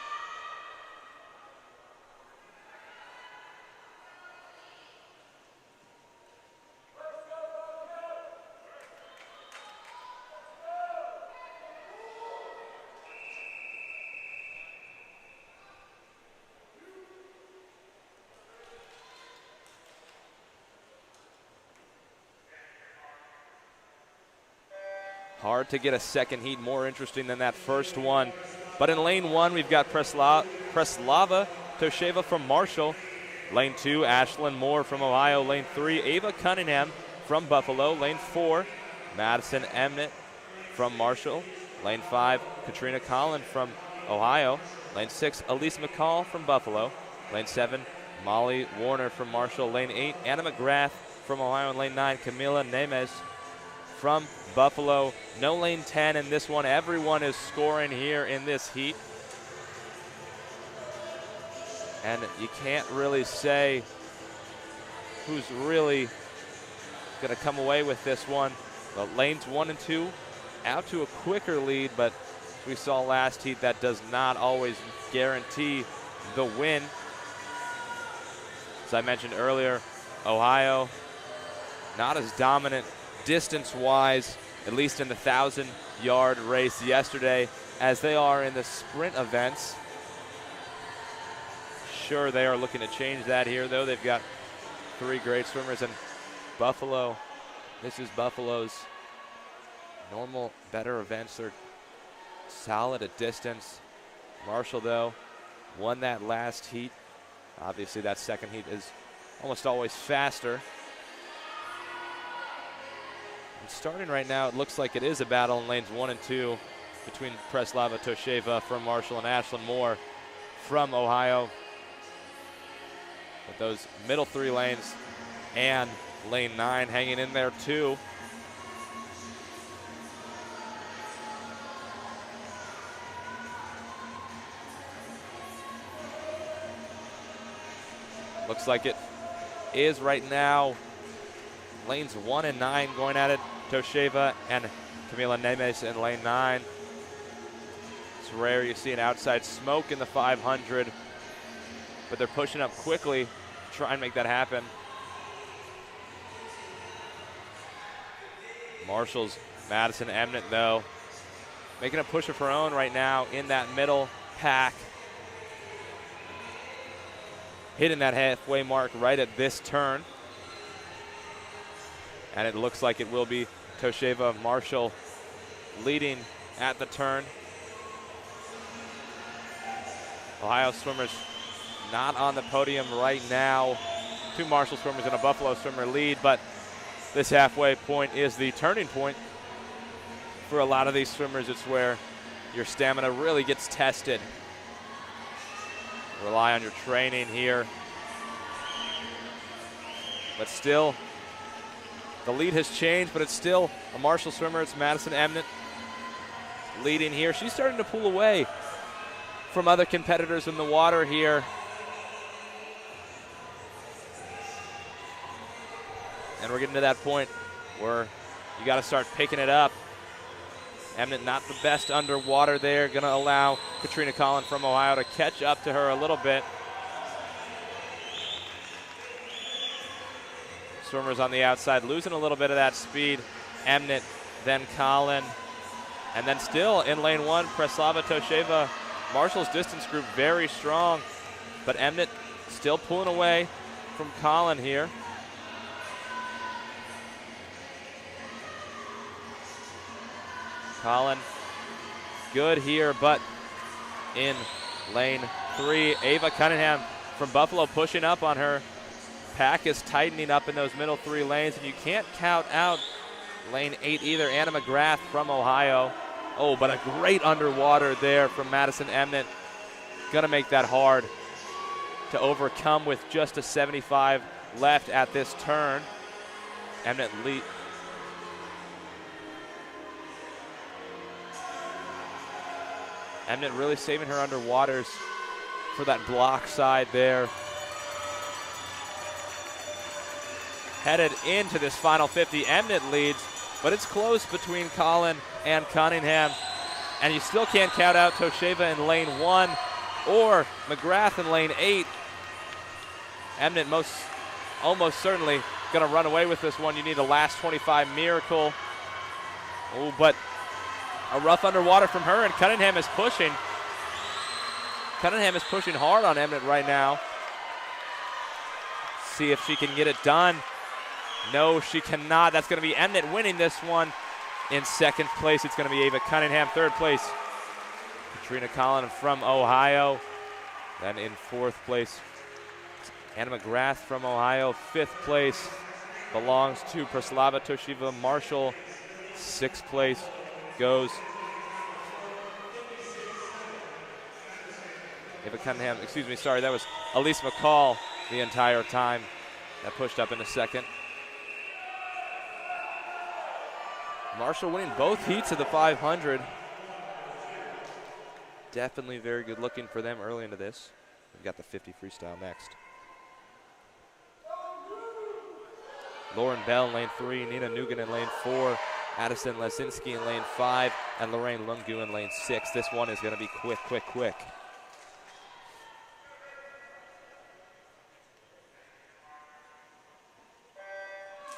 Speaker 1: Hard to get a second heat more interesting than that first one. But in lane 1, we've got Preslava Tosheva from Marshall. Lane 2, Ashlyn Moore from Ohio. Lane 3, Ava Cunningham from Buffalo. Lane 4, Madison Emnett from Marshall. Lane 5, Katrina Collin from Ohio. Lane 6, Elise McCall from Buffalo. Lane 7, Molly Warner from Marshall. Lane 8, Anna McGrath from Ohio. And lane 9, Camila Nemes from Buffalo. No lane 10 in this one. Everyone is scoring here in this heat. And you can't really say who's really going to come away with this one. But lanes 1 and 2 out to a quicker lead, but we saw last heat that does not always guarantee the win. As I mentioned earlier, Ohio not as dominant distance-wise, at least in the 1,000-yard race yesterday, as they are in the sprint events. Sure, they are looking to change that here, though. They've got 3 great swimmers, and Buffalo, this is Buffalo's normal, better events. They're solid at distance. Marshall, though, won that last heat. Obviously, that second heat is almost always faster. Starting right now, it looks like it is a battle in lanes 1 and 2 between Preslava Tosheva from Marshall and Ashlyn Moore from Ohio. With those middle 3 lanes and lane 9 hanging in there too. Looks like it is right now. Lanes 1 and 9 going at it. Tosheva and Camila Nemes in lane 9. It's rare you see an outside smoke in the 500, but they're pushing up quickly to try and make that happen. Marshall's Madison Emnett, though, making a push of her own right now in that middle pack. Hitting that halfway mark right at this turn. And it looks like it will be Tosheva Marshall leading at the turn. Ohio swimmers not on the podium right now. 2 Marshall swimmers and a Buffalo swimmer lead, but this halfway point is the turning point. For a lot of these swimmers, it's where your stamina really gets tested. Rely on your training here. But still, the lead has changed, but it's still a Marshall swimmer. It's Madison Emnett leading here. She's starting to pull away from other competitors in the water here. And we're getting to that point where you got to start picking it up. Emnett not the best underwater there. Going to allow Katrina Collin from Ohio to catch up to her a little bit. Swimmers on the outside losing a little bit of that speed. Emnett, then Collin, and then still in lane 1, Preslava Tosheva. Marshall's distance group very strong, but Emnett still pulling away from Collin here. Collin good here, but in lane 3, Ava Cunningham from Buffalo pushing up on her. pack is tightening up in those middle 3 lanes, and you can't count out lane 8 either. Anna McGrath from Ohio. Oh, but a great underwater there from Madison Emnett. Gonna make that hard to overcome with just a 75 left at this turn. Emnett lead. Emnett really saving her underwaters for that block side there. Headed into this final 50, Emnett leads, but it's close between Collin and Cunningham. And you still can't count out Tosheva in lane 1 or McGrath in lane 8. Emnett almost certainly gonna run away with this one. You need a last 25 miracle. Oh, but a rough underwater from her, and Cunningham is pushing. Cunningham is pushing hard on Emnett right now. See if she can get it done. No, she cannot. That's gonna be Emnett winning this one. In second place, it's gonna be Ava Cunningham. Third place, Katrina Collin from Ohio. Then in fourth place, Anna McGrath from Ohio. Fifth place belongs to Praslava Tosheva Marshall. Sixth place goes Ava Cunningham, excuse me, sorry, that was Elise McCall the entire time. That pushed up in a second. Marshall winning both heats of the 500. Definitely very good looking for them early into this. We've got the 50 freestyle next. Lauren Bell in lane 3, Nina Nugan in lane 4, Addison Lesinski in lane 5, and Lorraine Lungu in lane 6. This one is going to be quick, quick, quick.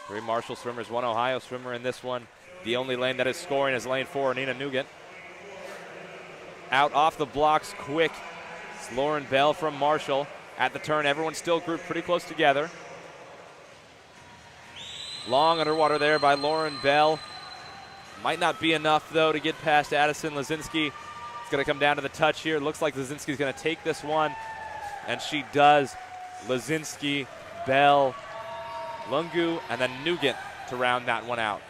Speaker 1: Three Marshall swimmers, one Ohio swimmer in this one. The only lane that is scoring is lane 4, Nina Nugan. Out off the blocks quick. It's Lauren Bell from Marshall. At the turn, everyone's still grouped pretty close together. Long underwater there by Lauren Bell. Might not be enough, though, to get past Addison Lesinski. It's going to come down to the touch here. Looks like Lesinski's going to take this one, and she does. Lesinski, Bell, Lungu, and then Nugan to round that one out.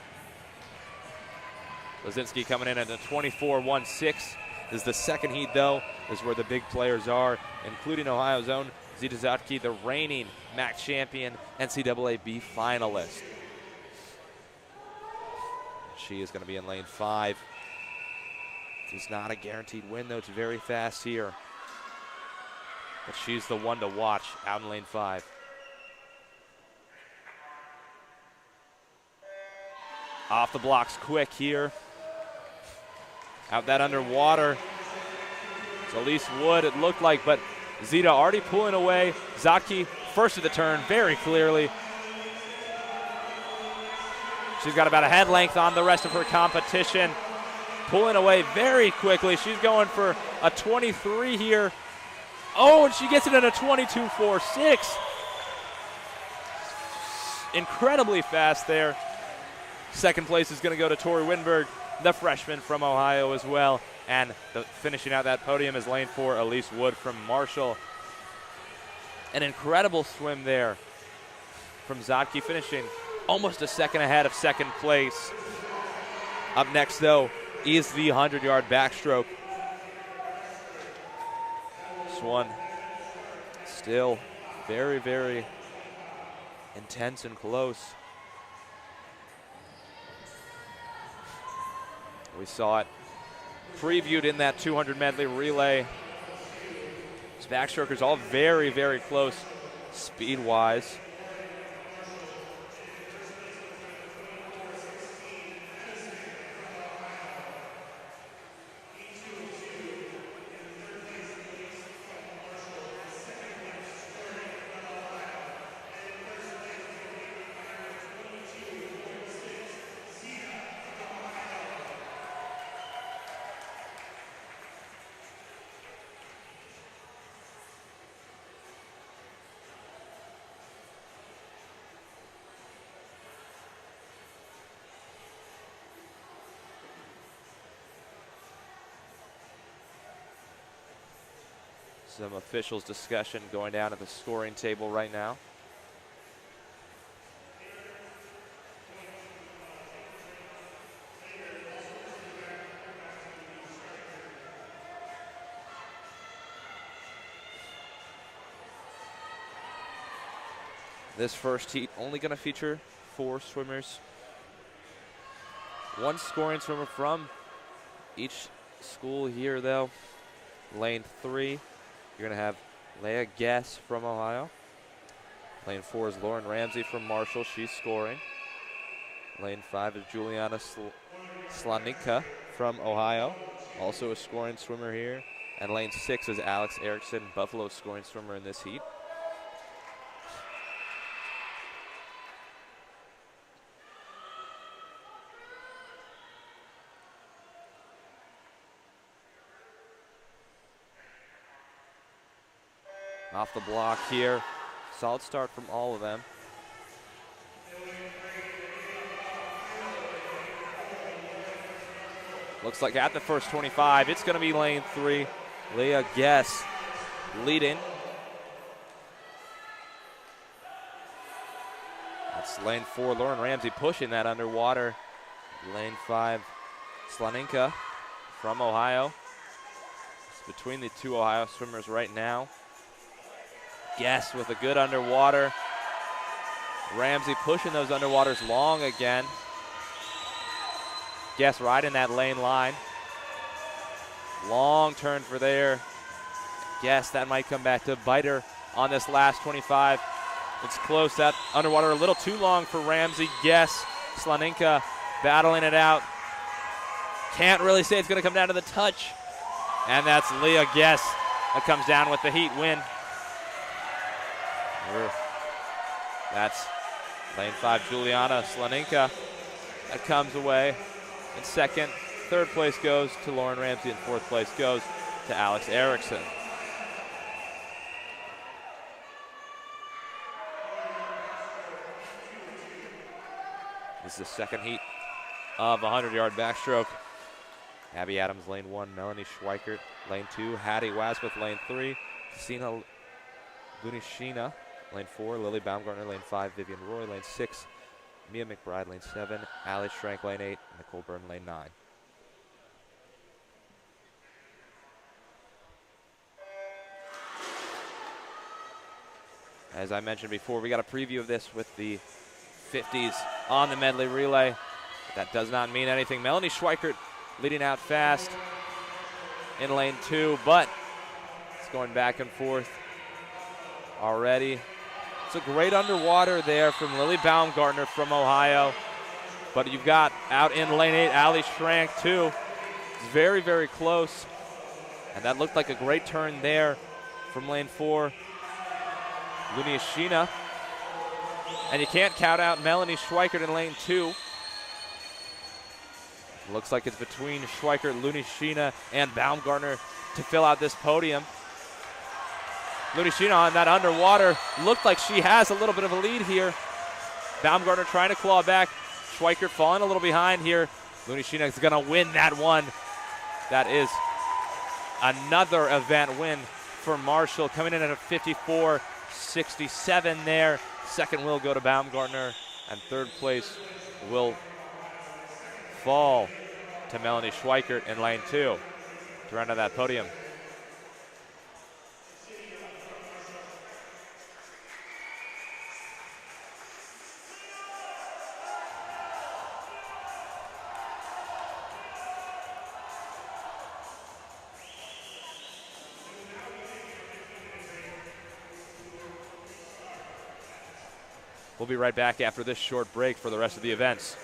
Speaker 1: Lesinski coming in at a 24-1-6. This is the second heat, though. This is where the big players are, including Ohio's own Zita Zatke, the reigning MAC champion, NCAA B finalist. She is going to be in lane 5. It's not a guaranteed win, though. It's very fast here. But she's the one to watch out in lane 5. Off the blocks quick here. Out that underwater. It's Elise Wood, it looked like, but Zita already pulling away. Zatke first of the turn very clearly. She's got about a head length on the rest of her competition. Pulling away very quickly. She's going for a 23 here. Oh, and she gets it in a 22.46. Incredibly fast there. Second place is going to go to Tori Winberg, the freshman from Ohio as well. And finishing out that podium is lane 4, Elise Wood from Marshall. An incredible swim there from Zatke, finishing almost a second ahead of second place. Up next, though, is the 100-yard backstroke. This one still very, very intense and close. We saw it previewed in that 200 medley relay. These backstrokers all very, very close speed-wise. Some officials discussion going down at the scoring table right now. This first heat only going to feature 4 swimmers. 1 scoring swimmer from each school here, though. Lane 3, you're going to have Leah Guess from Ohio. Lane 4 is Lauren Ramsey from Marshall. She's scoring. Lane 5 is Juliana Slanika from Ohio, also a scoring swimmer here. And lane 6 is Alex Erickson, Buffalo scoring swimmer in this heat. Off the block here. Solid start from all of them. Looks like at the first 25, it's going to be lane 3. Leah Guess leading. That's lane 4, Lauren Ramsey pushing that underwater. Lane 5, Slaninka from Ohio. It's between the 2 Ohio swimmers right now. Guess with a good underwater. Ramsey pushing those underwaters long again. Guess right in that lane line. Long turn for there. Guess that might come back to bite her on this last 25. It's close. That underwater a little too long for Ramsey. Guess Slaninka battling it out. Can't really say it's going to come down to the touch. And that's Leah Guess that comes down with the heat win. That's lane 5, Juliana Slaninka. That comes away in second. Third place goes to Lauren Ramsey, and fourth place goes to Alex Erickson. This is the second heat of a 100-yard backstroke. Abby Adams, lane 1, Melanie Schweikert, lane 2, Hattie Wasmuth, lane 3, Sina Lunishina, lane 4, Lily Baumgartner, lane 5, Vivian Roy, lane 6, Mia McBride, lane 7, Allie Schrank, lane 8, Nicole Byrne, lane 9. As I mentioned before, we got a preview of this with the 50s on the medley relay. That does not mean anything. Melanie Schweikert leading out fast in lane 2, but it's going back and forth already. It's a great underwater there from Lily Baumgartner from Ohio. But you've got out in lane 8, Allie Schrank too. It's very, very close. And that looked like a great turn there from lane 4, Lunishina. And you can't count out Melanie Schweikert in lane 2. Looks like it's between Schweikert, Lunishina, and Baumgartner to fill out this podium. Lunishina on that underwater. Looked like she has a little bit of a lead here. Baumgartner trying to claw back. Schweikert falling a little behind here. Lunishina is going to win that one. That is another event win for Marshall, coming in at a 54.67 there. Second will go to Baumgartner, and third place will fall to Melanie Schweikert in lane 2 to round out that podium. We'll be right back after this short break for the rest of the events.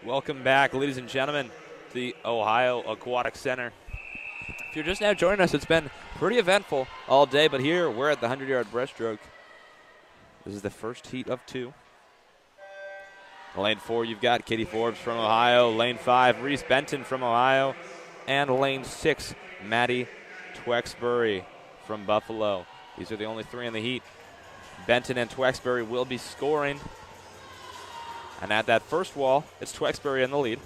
Speaker 1: Welcome back, ladies and gentlemen, to the Ohio Aquatic Center. If you're just now joining us, it's been pretty eventful all day, but here we're at the 100-yard breaststroke. This is the first heat of 2. Lane 4, you've got Katie Forbes from Ohio. Lane 5, Reese Benton from Ohio. And lane 6, Maddie Twexbury from Buffalo. These are the only 3 in the heat. Benton and Twexbury will be scoring. And at that first wall, it's Twexbury in the lead.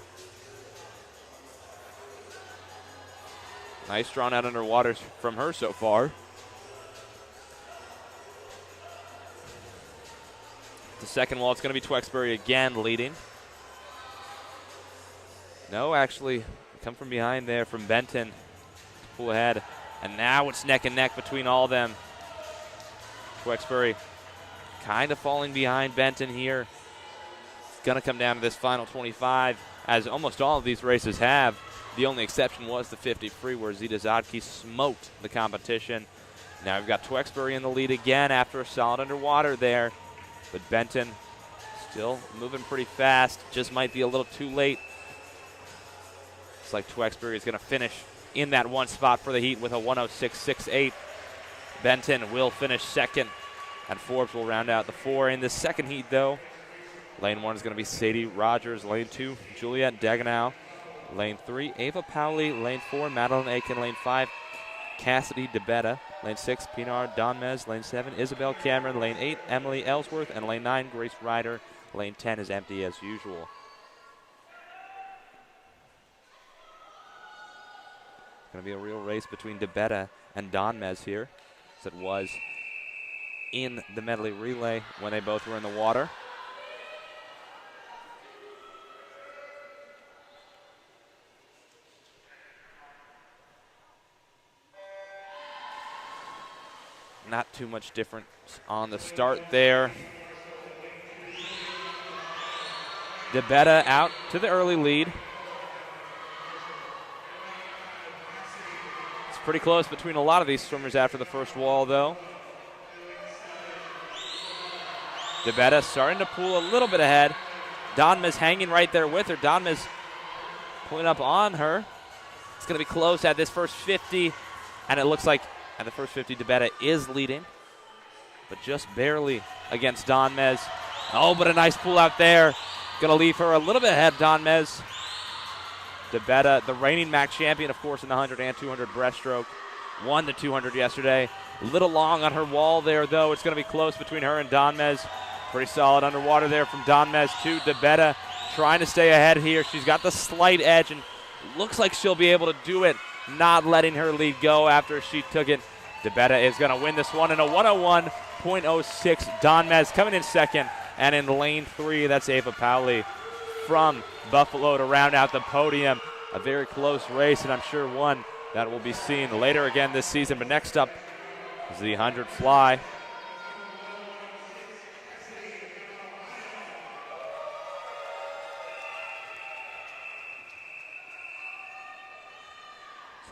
Speaker 1: Nice drawn out underwater from her so far. The second wall, it's going to be Twexbury again leading. No, actually, come from behind there from Benton to pull ahead. And now it's neck and neck between all of them. Twexbury kind of falling behind Benton here. It's going to come down to this final 25, as almost all of these races have. The only exception was the 50 free, where Zita Zodke smoked the competition. Now we've got Twexbury in the lead again after a solid underwater there. But Benton still moving pretty fast. Just might be a little too late. Looks like Twexbury is going to finish in that one spot for the heat with a 106.68. Benton will finish second, and Forbes will round out the 4. In the second heat, though, lane 1 is going to be Sadie Rogers. Lane 2, Juliette Dagenau. Lane 3, Ava Powley. Lane 4, Madeline Aiken. Lane 5, Cassidy DeBetta. Lane 6, Pinar Donmez. Lane 7, Isabel Cameron. Lane 8, Emily Ellsworth. And lane 9, Grace Ryder. Lane 10 is empty as usual. Going to be a real race between DeBetta and Donmez here, as it was in the medley relay when they both were in the water. Not too much difference on the start there. DeBetta out to the early lead. It's pretty close between a lot of these swimmers after the first wall, though. DeBetta starting to pull a little bit ahead. Donmez hanging right there with her. Donmez pulling up on her. It's going to be close at this first 50, and it looks like at the first 50, DeBetta is leading, but just barely against Donmez. Oh, but a nice pull out there. Going to leave her a little bit ahead, Donmez. DeBetta, the reigning MAC champion, of course, in the 100 and 200 breaststroke. Won the 200 yesterday. A little long on her wall there, though. It's going to be close between her and Donmez. Pretty solid underwater there from Donmez to DeBetta. Trying to stay ahead here. She's got the slight edge, and looks like she'll be able to do it, not letting her lead go after she took it. DeBetta is going to win this one in a 101.06. Donmez coming in second. And in lane 3, that's Ava Powley from Buffalo to round out the podium. A very close race, and I'm sure one that will be seen later again this season. But next up is the 100 fly. This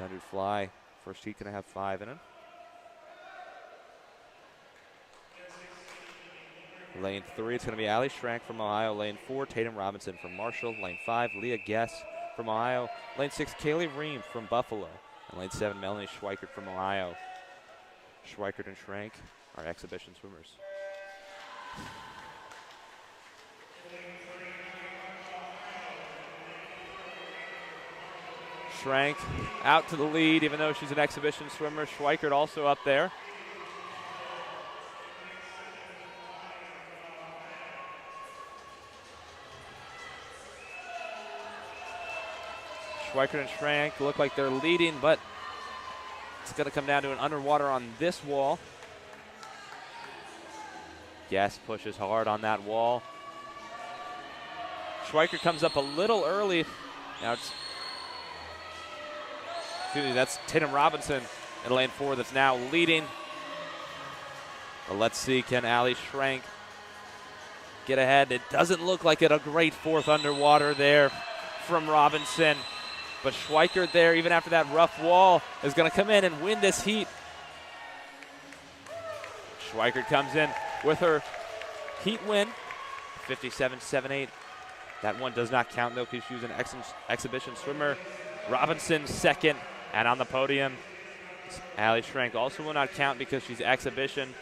Speaker 1: 100 fly, first heat going to have 5 in it. Lane 3, it's going to be Allie Schrank from Ohio. Lane 4, Tatum Robinson from Marshall. Lane 5, Leah Guess from Ohio. Lane 6, Kaylee Ream from Buffalo. And lane 7, Melanie Schweikert from Ohio. Schweikert and Schrank are exhibition swimmers. Schrank out to the lead, even though she's an exhibition swimmer. Schweikert also up there. Schweikert and Schrank look like they're leading, but it's going to come down to an underwater on this wall. Guess pushes hard on that wall. Schweikert comes up a little early. Now it's, that's Tatum Robinson in lane 4 that's now leading. But let's see, can Allie Schrank get ahead? It doesn't look like it. A great fourth underwater there from Robinson. But Schweikert there, even after that rough wall, is going to come in and win this heat. Schweikert comes in with her heat win, 57.78. That one does not count, though, because she was an exhibition swimmer. Robinson, second. And on the podium, Allie Schrank also will not count because she's exhibition.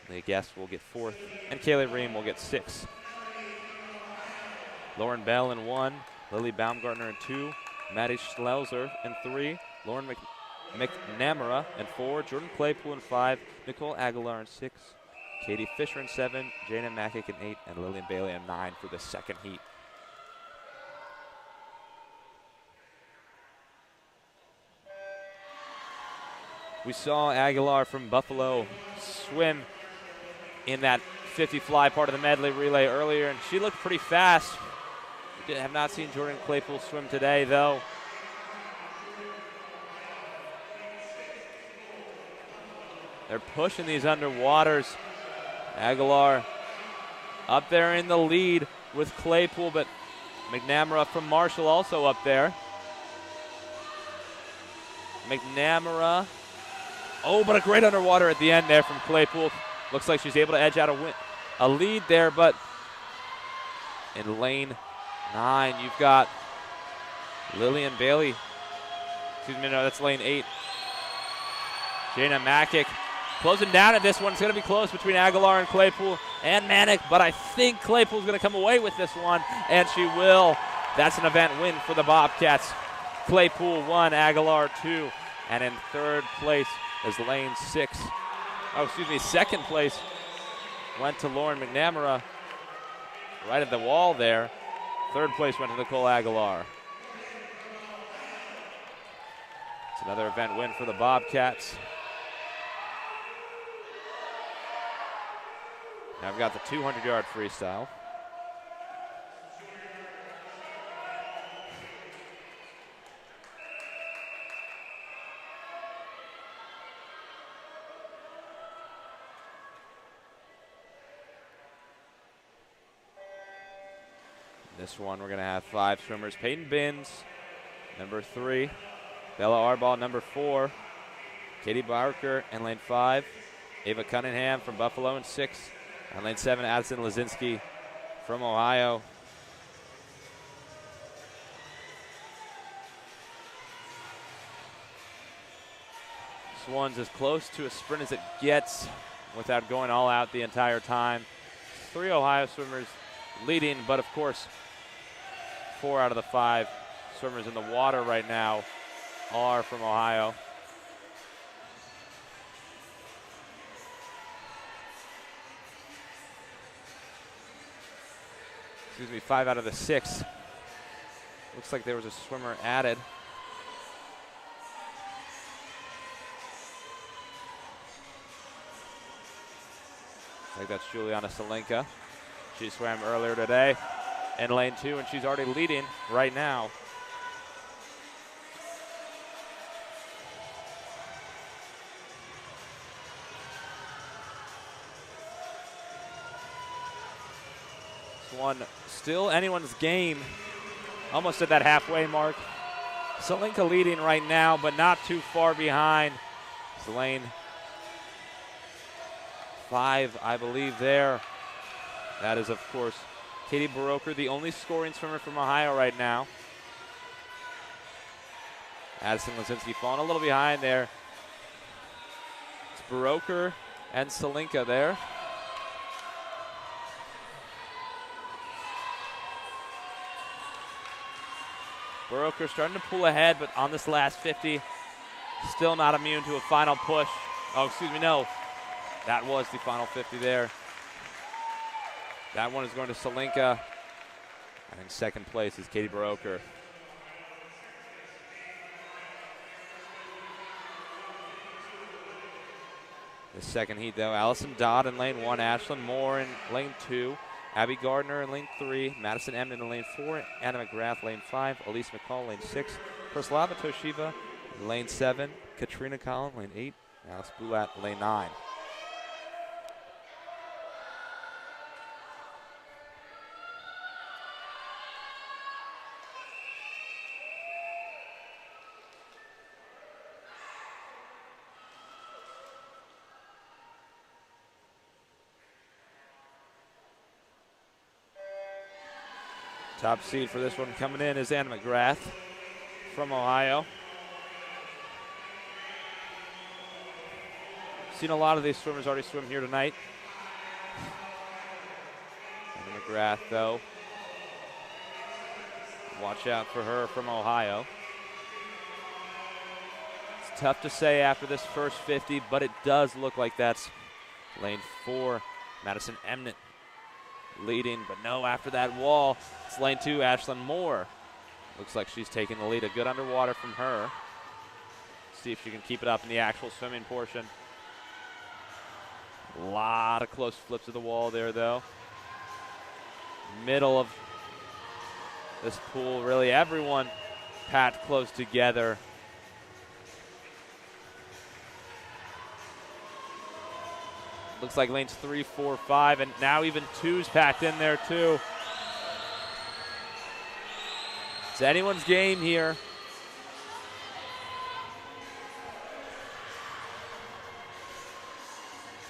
Speaker 1: The guest will get fourth. And Kaylee Ream will get sixth. Lauren Bell in 1. Lily Baumgartner in 2. Maddie Schlauser in 3. Lauren McNamara in 4. Jordan Claypool in 5. Nicole Aguilar in 6. Katie Fisher in 7, Jana Makic in 8, and Lillian Bailey in 9 for the second heat. We saw Aguilar from Buffalo swim in that 50 fly part of the medley relay earlier, and she looked pretty fast. We have not seen Jordan Claypool swim today, though. They're pushing these underwaters. Aguilar up there in the lead with Claypool, but McNamara from Marshall also up there. McNamara. Oh, but a great underwater at the end there from Claypool. Looks like she's able to edge out a lead there, but in lane 9, you've got Lillian Bailey. Excuse me, no, that's lane 8. Jana Makic closing down at this one. It's going to be close between Aguilar and Claypool and Manic, but I think Claypool's going to come away with this one, and she will. That's an event win for the Bobcats. Claypool 1, Aguilar 2, and in third place is lane 6. Oh, excuse me, second place went to Lauren McNamara right at the wall there. Third place went to Nicole Aguilar. It's another event win for the Bobcats. Now I've got the 200-yard freestyle. This one we're going to have 5 swimmers. Peyton Binns, number 3. Bella Arbaugh, number 4. Katie Barker in lane 5. Ava Cunningham from Buffalo in 6. On lane 7, Addison Lazinski from Ohio. This one's as close to a sprint as it gets without going all out the entire time. 3 Ohio swimmers leading, but of course, 4 out of the 5 swimmers in the water right now are from Ohio. Excuse me, 5 out of the 6. Looks like there was a swimmer added. I think that's Juliana Salenka. She swam earlier today in lane 2, and she's already leading right now. One still anyone's game, almost at that halfway mark. Salenka leading right now, but not too far behind. It's lane 5, I believe there. That is, of course, Katie Baroker, the only scoring swimmer from Ohio right now. Addison Lazinski falling a little behind there. It's Baroker and Salenka there. Baroker starting to pull ahead, but on this last 50, still not immune to a final push. Oh, excuse me, no. That was the final 50 there. That one is going to Salenka. And in second place is Katie Baroker. The second heat, though, Allison Dodd in lane 1, Ashlyn Moore in lane 2, Abby Gardner in lane 3, Madison Emden in lane 4, Anna McGrath lane 5, Elise McCall lane 6, Praslava Toshiva lane 7, Katrina Collin lane 8, Alex Boulat lane 9. Top seed for this one coming in is Anna McGrath from Ohio. Seen a lot of these swimmers already swim here tonight. Anna McGrath, though, watch out for her from Ohio. It's tough to say after this first 50, but it does look like that's lane 4, Madison Emnett leading, but no, after that wall, it's lane 2, Ashlyn Moore. Looks like she's taking the lead. A good underwater from her. See if she can keep it up in the actual swimming portion. A lot of close flips of the wall there, though. Middle of this pool, really everyone packed close together. Looks like lanes 3, 4, 5, and now even 2's packed in there too. It's anyone's game here.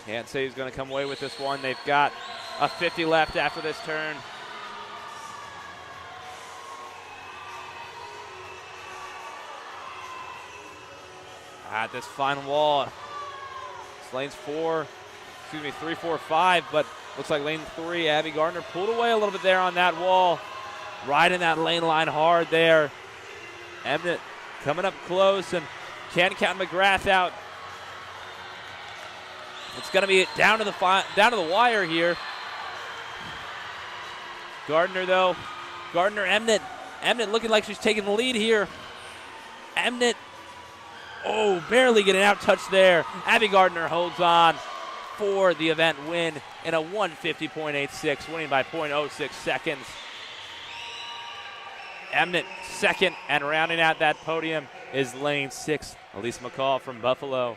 Speaker 1: Can't say who's going to come away with this one. They've got a 50 left after this turn. At this final wall, it's lanes 3, 4, 5, but looks like lane 3, Abby Gardner pulled away a little bit there on that wall. Right in that lane line hard there. Emnett coming up close and can't count McGrath out. It's going to be down to the wire here. Gardner, though. Emnett. Emnett looking like she's taking the lead here. Emnett, oh, barely getting out touched there. Abby Gardner holds on for the event win in a 150.86, winning by 0.06 seconds. Emnett second, and rounding out that podium is lane 6, Elise McCall from Buffalo.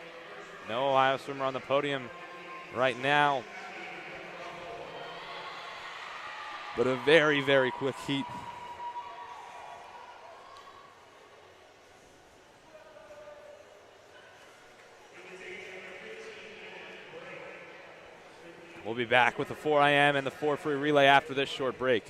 Speaker 1: No Ohio swimmer on the podium right now, but a very, very quick heat. We'll be back with the 4 IM and the 4 free relay after this short break.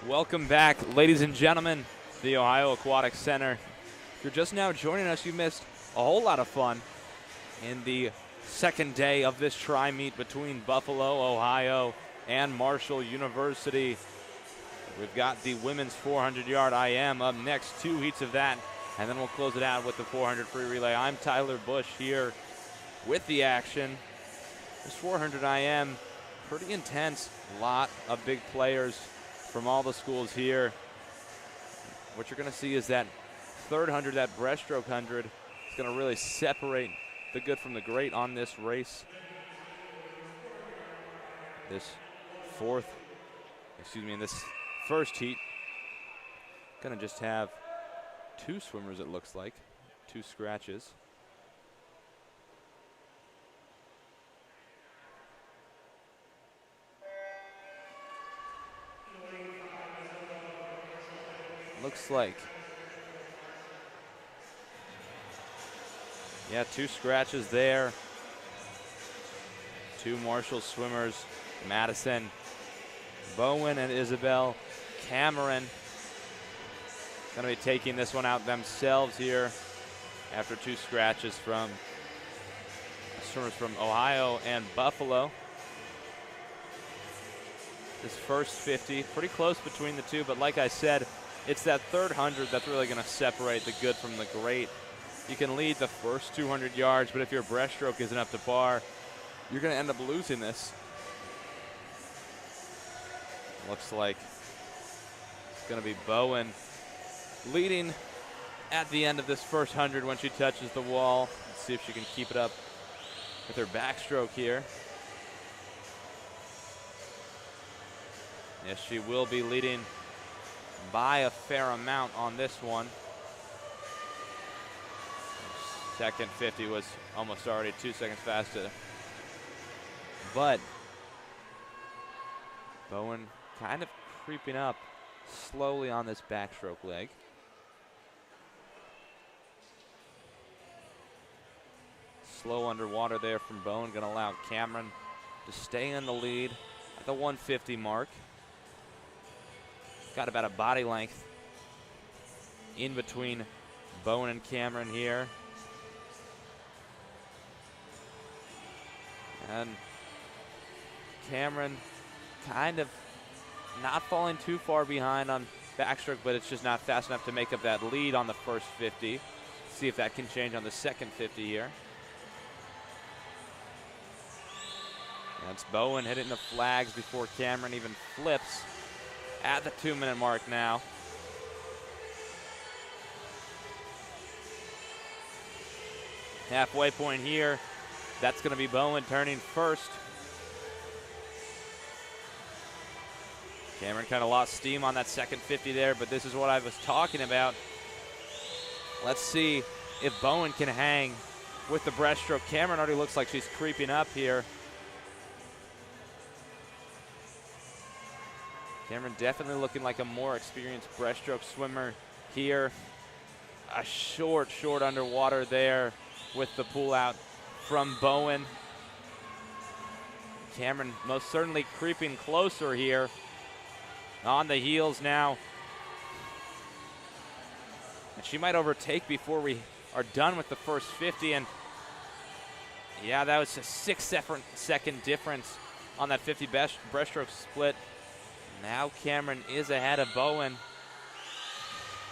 Speaker 1: Welcome back, ladies and gentlemen, to the Ohio Aquatic Center. If you're just now joining us, you missed a whole lot of fun in the second day of this tri-meet between Buffalo, Ohio, and Marshall University. We've got the women's 400-yard IM up next, 2 heats of that, and then we'll close it out with the 400 free relay. I'm Tyler Bush here with the action. This 400 IM, pretty intense, a lot of big players from all the schools here. What you're going to see is that third 100, that breaststroke 100, is going to really separate the good from the great on this race. In this first heat, going to just have 2 swimmers, it looks like, 2 scratches. Looks like, yeah, 2 scratches there. 2 Marshall swimmers, Madison, Bowen, and Isabel. Cameron going to be taking this one out themselves here after 2 scratches from swimmers from Ohio and Buffalo. This first 50, pretty close between the 2, but like I said, it's that third 100 that's really going to separate the good from the great. You can lead the first 200 yards, but if your breaststroke isn't up to par, you're going to end up losing this. Looks like it's going to be Bowen leading at the end of this first 100 when she touches the wall. Let's see if she can keep it up with her backstroke here. Yes, she will be leading by a fair amount on this one. Second 50 was almost already 2 seconds faster. But Bowen kind of creeping up slowly on this backstroke leg. Slow underwater there from Bowen, going to allow Cameron to stay in the lead at the 150 mark. Got about a body length in between Bowen and Cameron here. And Cameron kind of not falling too far behind on backstroke, but it's just not fast enough to make up that lead on the first 50. See if that can change on the second 50 here. That's Bowen hitting the flags before Cameron even flips at the 2-minute mark now. Halfway point here. That's going to be Bowen turning first. Cameron kind of lost steam on that second 50 there, but this is what I was talking about. Let's see if Bowen can hang with the breaststroke. Cameron already looks like she's creeping up here. Cameron definitely looking like a more experienced breaststroke swimmer here. A short underwater there with the pull out from Bowen. Cameron most certainly creeping closer here. On the heels now. And she might overtake before we are done with the first 50. And yeah, that was a 6-second difference on that 50 breaststroke split. Now Cameron is ahead of Bowen.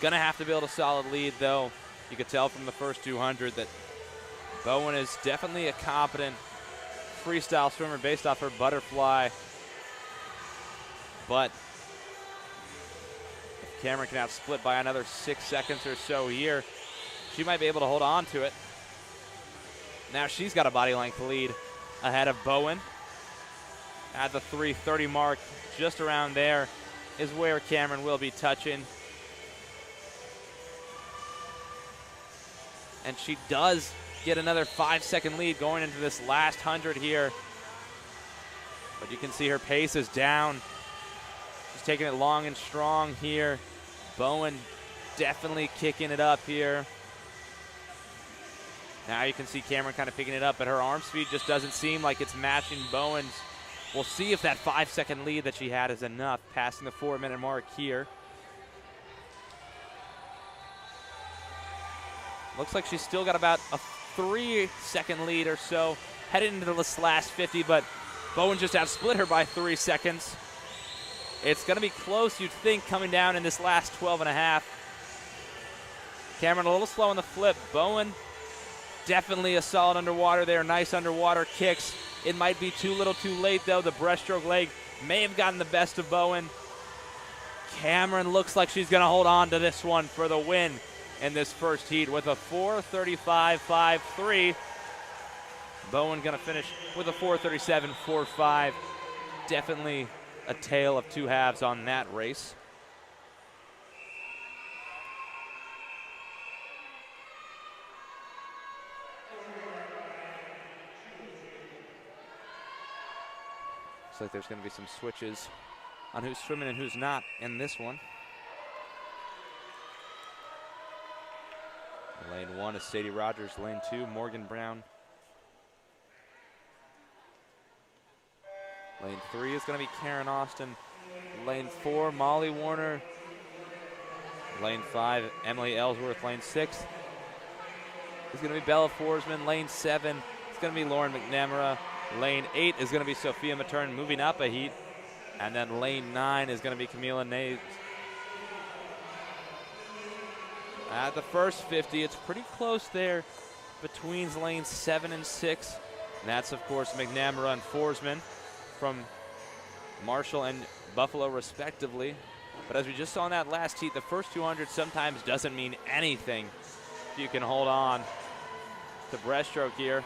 Speaker 1: Gonna have to build a solid lead though. You could tell from the first 200 that Bowen is definitely a competent freestyle swimmer based off her butterfly. But if Cameron can outsplit by another 6 seconds or so here, she might be able to hold on to it. Now she's got a body length lead ahead of Bowen. At the 3:30 mark, just around there is where Cameron will be touching. And she does get another 5-second lead going into this last 100 here. But you can see her pace is down. She's taking it long and strong here. Bowen definitely kicking it up here. Now you can see Cameron kind of picking it up, but her arm speed just doesn't seem like it's matching Bowen's We'll see if that 5-second lead that she had is enough, passing the 4-minute mark here. Looks like she's still got about a 3-second lead or so headed into this last 50, but Bowen just outsplit her by 3 seconds. It's going to be close, you'd think, coming down in this last 12 and a half. Cameron a little slow on the flip. Bowen definitely a solid underwater there. Nice underwater kicks. It might be too little too late, though. The breaststroke leg may have gotten the best of Bowen. Cameron looks like she's going to hold on to this one for the win in this first heat with a 4:35.53. Bowen going to finish with a 4:37.45. Definitely a tale of two halves on that race. Looks like there's going to be some switches on who's swimming and who's not in this one. Lane 1 is Sadie Rogers. Lane 2, Morgan Brown. Lane 3 is going to be Karen Austin. Lane 4, Molly Warner. Lane 5, Emily Ellsworth. Lane 6 is going to be Bella Forsman. Lane 7 is going to be Lauren McNamara. Lane 8 is going to be Sophia Matern, moving up a heat. And then lane 9 is going to be Camila Naves. At the first 50, it's pretty close there between lanes 7 and 6. And that's, of course, McNamara and Forsman from Marshall and Buffalo, respectively. But as we just saw in that last heat, the first 200 sometimes doesn't mean anything if you can hold on to breaststroke here.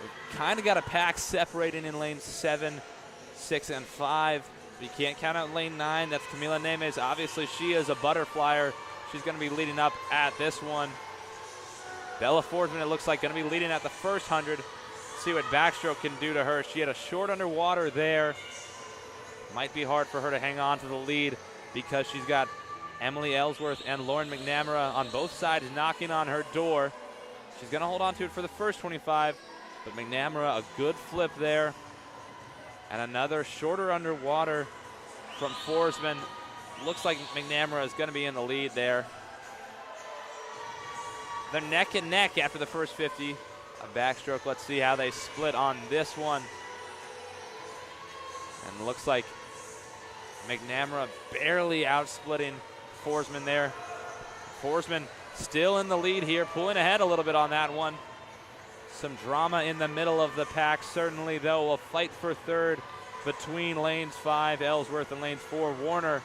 Speaker 1: We've kind of got a pack separating in lanes 7, 6, and 5. You can't count out lane 9. That's Camila Nemes. Obviously, she is a butterflyer. She's going to be leading up at this one. Bella Forsman, it looks like, going to be leading at the first 100. See what backstroke can do to her. She had a short underwater there. Might be hard for her to hang on to the lead because she's got Emily Ellsworth and Lauren McNamara on both sides knocking on her door. She's going to hold on to it for the first 25, but McNamara, a good flip there. And another shorter underwater from Forsman. Looks like McNamara is going to be in the lead there. They're neck and neck after the first 50. A backstroke, let's see how they split on this one. And looks like McNamara barely outsplitting Forsman there. Forsman still in the lead here, pulling ahead a little bit on that one. Some drama in the middle of the pack, certainly, though. A fight for third between lanes 5, Ellsworth, and lanes 4, Warner.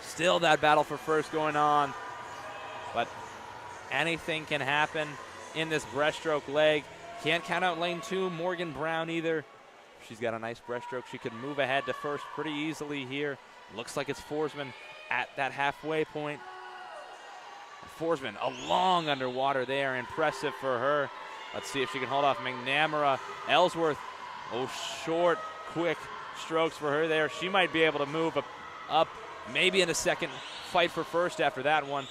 Speaker 1: Still that battle for first going on, but anything can happen in this breaststroke leg. Can't count out lane 2, Morgan Brown, either. She's got a nice breaststroke. She could move ahead to first pretty easily here. Looks like it's Forsman at that halfway point. Forsman, a long underwater there. Impressive for her. Let's see if she can hold off McNamara. Ellsworth, short, quick strokes for her there. She might be able to move up maybe in a second. Fight for first after that one.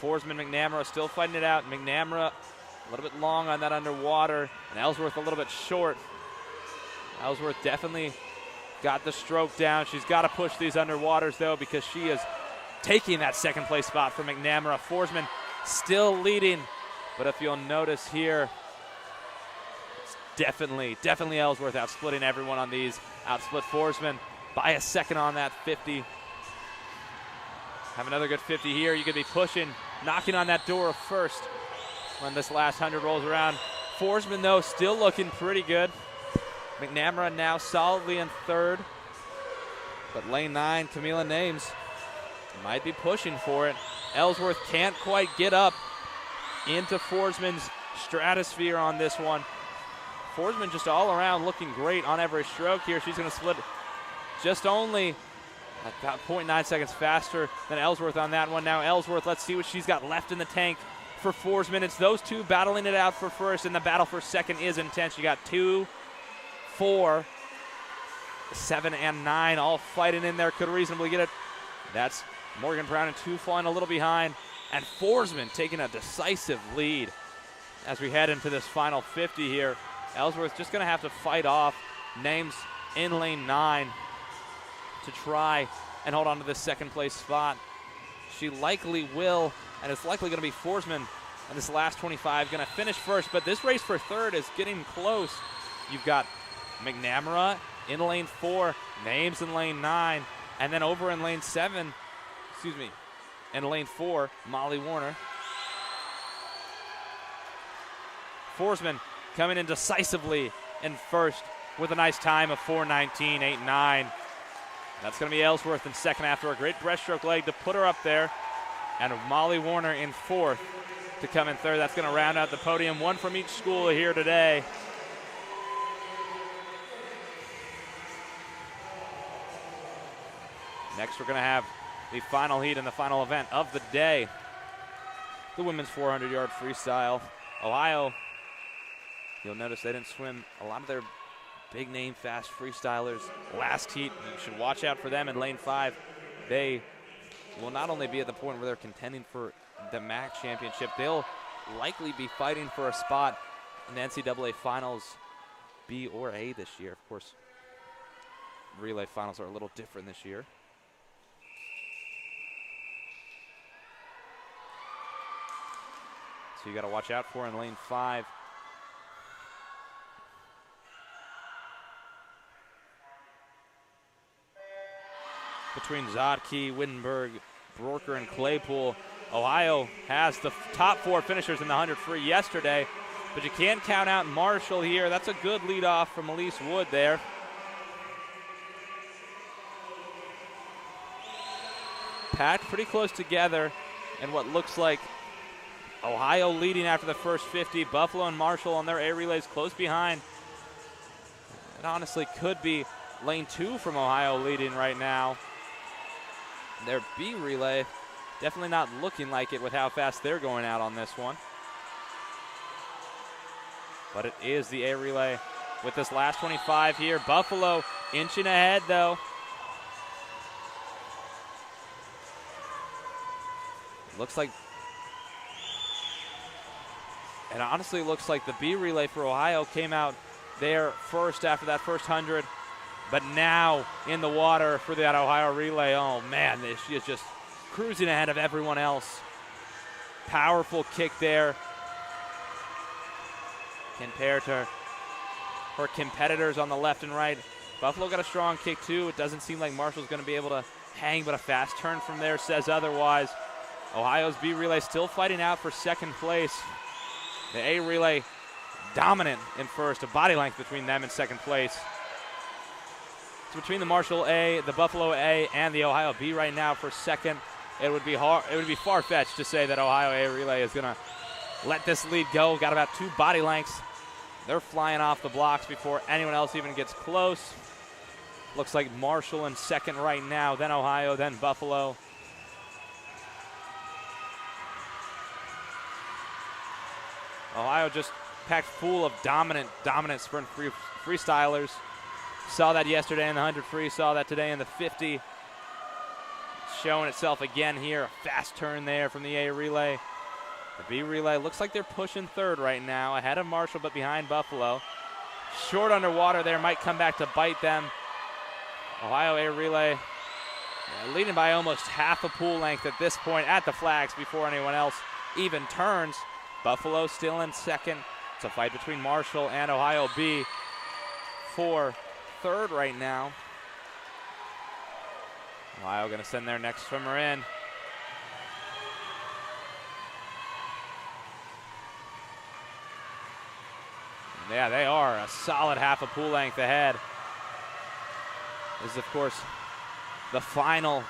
Speaker 1: Forsman, McNamara still fighting it out. McNamara a little bit long on that underwater, and Ellsworth a little bit short. Ellsworth definitely got the stroke down. She's got to push these underwaters, though, because she is taking that second place spot from McNamara. Forsman still leading, but if you'll notice here, it's definitely Ellsworth outsplitting everyone on these. Outsplit Forsman by a second on that 50. Have another good 50 here. You could be pushing, knocking on that door of first when this last 100 rolls around. Forsman, though, still looking pretty good. McNamara now solidly in third, but lane 9, Camila Names, might be pushing for it. Ellsworth can't quite get up into Forsman's stratosphere on this one. Forsman just all around looking great on every stroke here. She's going to split just only about 0.9 seconds faster than Ellsworth on that one. Now Ellsworth, let's see what she's got left in the tank for Forsman. It's those two battling it out for first, and the battle for second is intense. You got 2, 4, 7, and 9 all fighting in there. Could reasonably get it. That's Morgan Brown and 2 falling a little behind. And Forsman taking a decisive lead as we head into this final 50 here. Ellsworth just going to have to fight off names in lane 9 to try and hold on to this second place spot. She likely will, and it's likely going to be Forsman in this last 25 going to finish first, but this race for third is getting close. You've got McNamara in lane 4, Names in lane 9, and then over in lane 7, in lane 4, Molly Warner. Forsman coming in decisively in first with a nice time of 4:19.89. That's going to be Ellsworth in second after a great breaststroke leg to put her up there. And Molly Warner in fourth to come in third. That's going to round out the podium. One from each school here today. Next, we're going to have the final heat and the final event of the day. The women's 400-yard freestyle. Ohio, you'll notice they didn't swim a lot of their big-name fast freestylers last heat. You should watch out for them in lane 5. They will not only be at the point where they're contending for the MAC championship, they'll likely be fighting for a spot in the NCAA finals B or A this year. Of course, relay finals are a little different this year. So you got to watch out for in lane 5. Between Zodke, Wittenberg, Brorker, and Claypool, Ohio has the top 4 finishers in the 100 free yesterday, but you can't count out Marshall here. That's a good lead off from Elise Wood there. Packed pretty close together in what looks like Ohio leading after the first 50. Buffalo and Marshall on their A relays close behind. It honestly could be lane 2 from Ohio leading right now. Their B relay definitely not looking like it with how fast they're going out on this one. But it is the A relay with this last 25 here. Buffalo inching ahead though. Looks like, it honestly looks like the B relay for Ohio came out there first after that first 100. But now in the water for that Ohio relay, oh man, she is just cruising ahead of everyone else. Powerful kick there compared to her competitors on the left and right. Buffalo got a strong kick too. It doesn't seem like Marshall's going to be able to hang, but a fast turn from there says otherwise. Ohio's B relay still fighting out for second place. The A relay dominant in first, a body length between them in second place. So between the Marshall A, the Buffalo A, and the Ohio B right now for second, it would be far-fetched to say that Ohio A relay is going to let this lead go. Got about 2 body lengths. They're flying off the blocks before anyone else even gets close. Looks like Marshall in second right now, then Ohio, then Buffalo. Ohio just packed full of dominant sprint freestylers. Saw that yesterday in the 100 free, saw that today in the 50. It's showing itself again here. A fast turn there from the A relay. The B relay looks like they're pushing third right now, ahead of Marshall but behind Buffalo. Short underwater there, might come back to bite them. Ohio A relay leading by almost half a pool length at this point at the flags before anyone else even turns. Buffalo still in second. It's a fight between Marshall and Ohio B for third right now. Ohio going to send their next swimmer in. Yeah, they are a solid half a pool length ahead. This is, of course, the final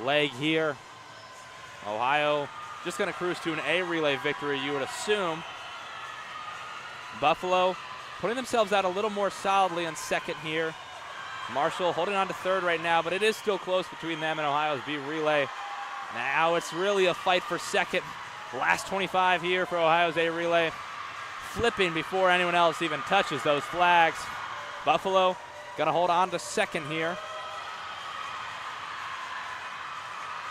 Speaker 1: leg here. Ohio just going to cruise to an A relay victory, you would assume. Buffalo putting themselves out a little more solidly in second here. Marshall holding on to third right now, but it is still close between them and Ohio's B relay. Now it's really a fight for second. Last 25 here for Ohio's A relay. Flipping before anyone else even touches those flags. Buffalo gonna hold on to second here.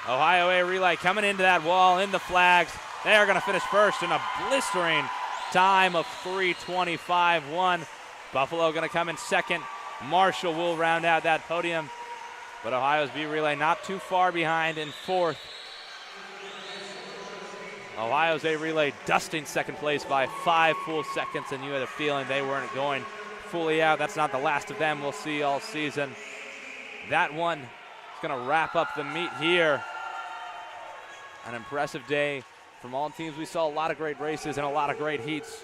Speaker 1: Ohio A relay coming into that wall in the flags. They are going to finish first in a blistering time of 3:25.1. Buffalo going to come in second. Marshall will round out that podium. But Ohio's B relay not too far behind in fourth. Ohio's A relay dusting second place by 5 full seconds, and you had a feeling they weren't going fully out. That's not the last of them we'll see all season. That one is going to wrap up the meet here. An impressive day from all teams. We saw a lot of great races and a lot of great heats.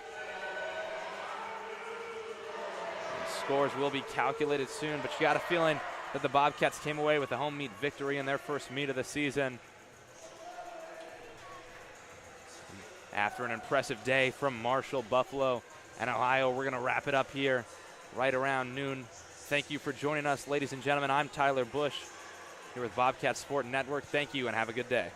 Speaker 1: Scores will be calculated soon, but you got a feeling that the Bobcats came away with a home meet victory in their first meet of the season. After an impressive day from Marshall, Buffalo, and Ohio, we're going to wrap it up here right around noon. Thank you for joining us, ladies and gentlemen. I'm Tyler Bush here with Bobcat Sport Network. Thank you and have a good day.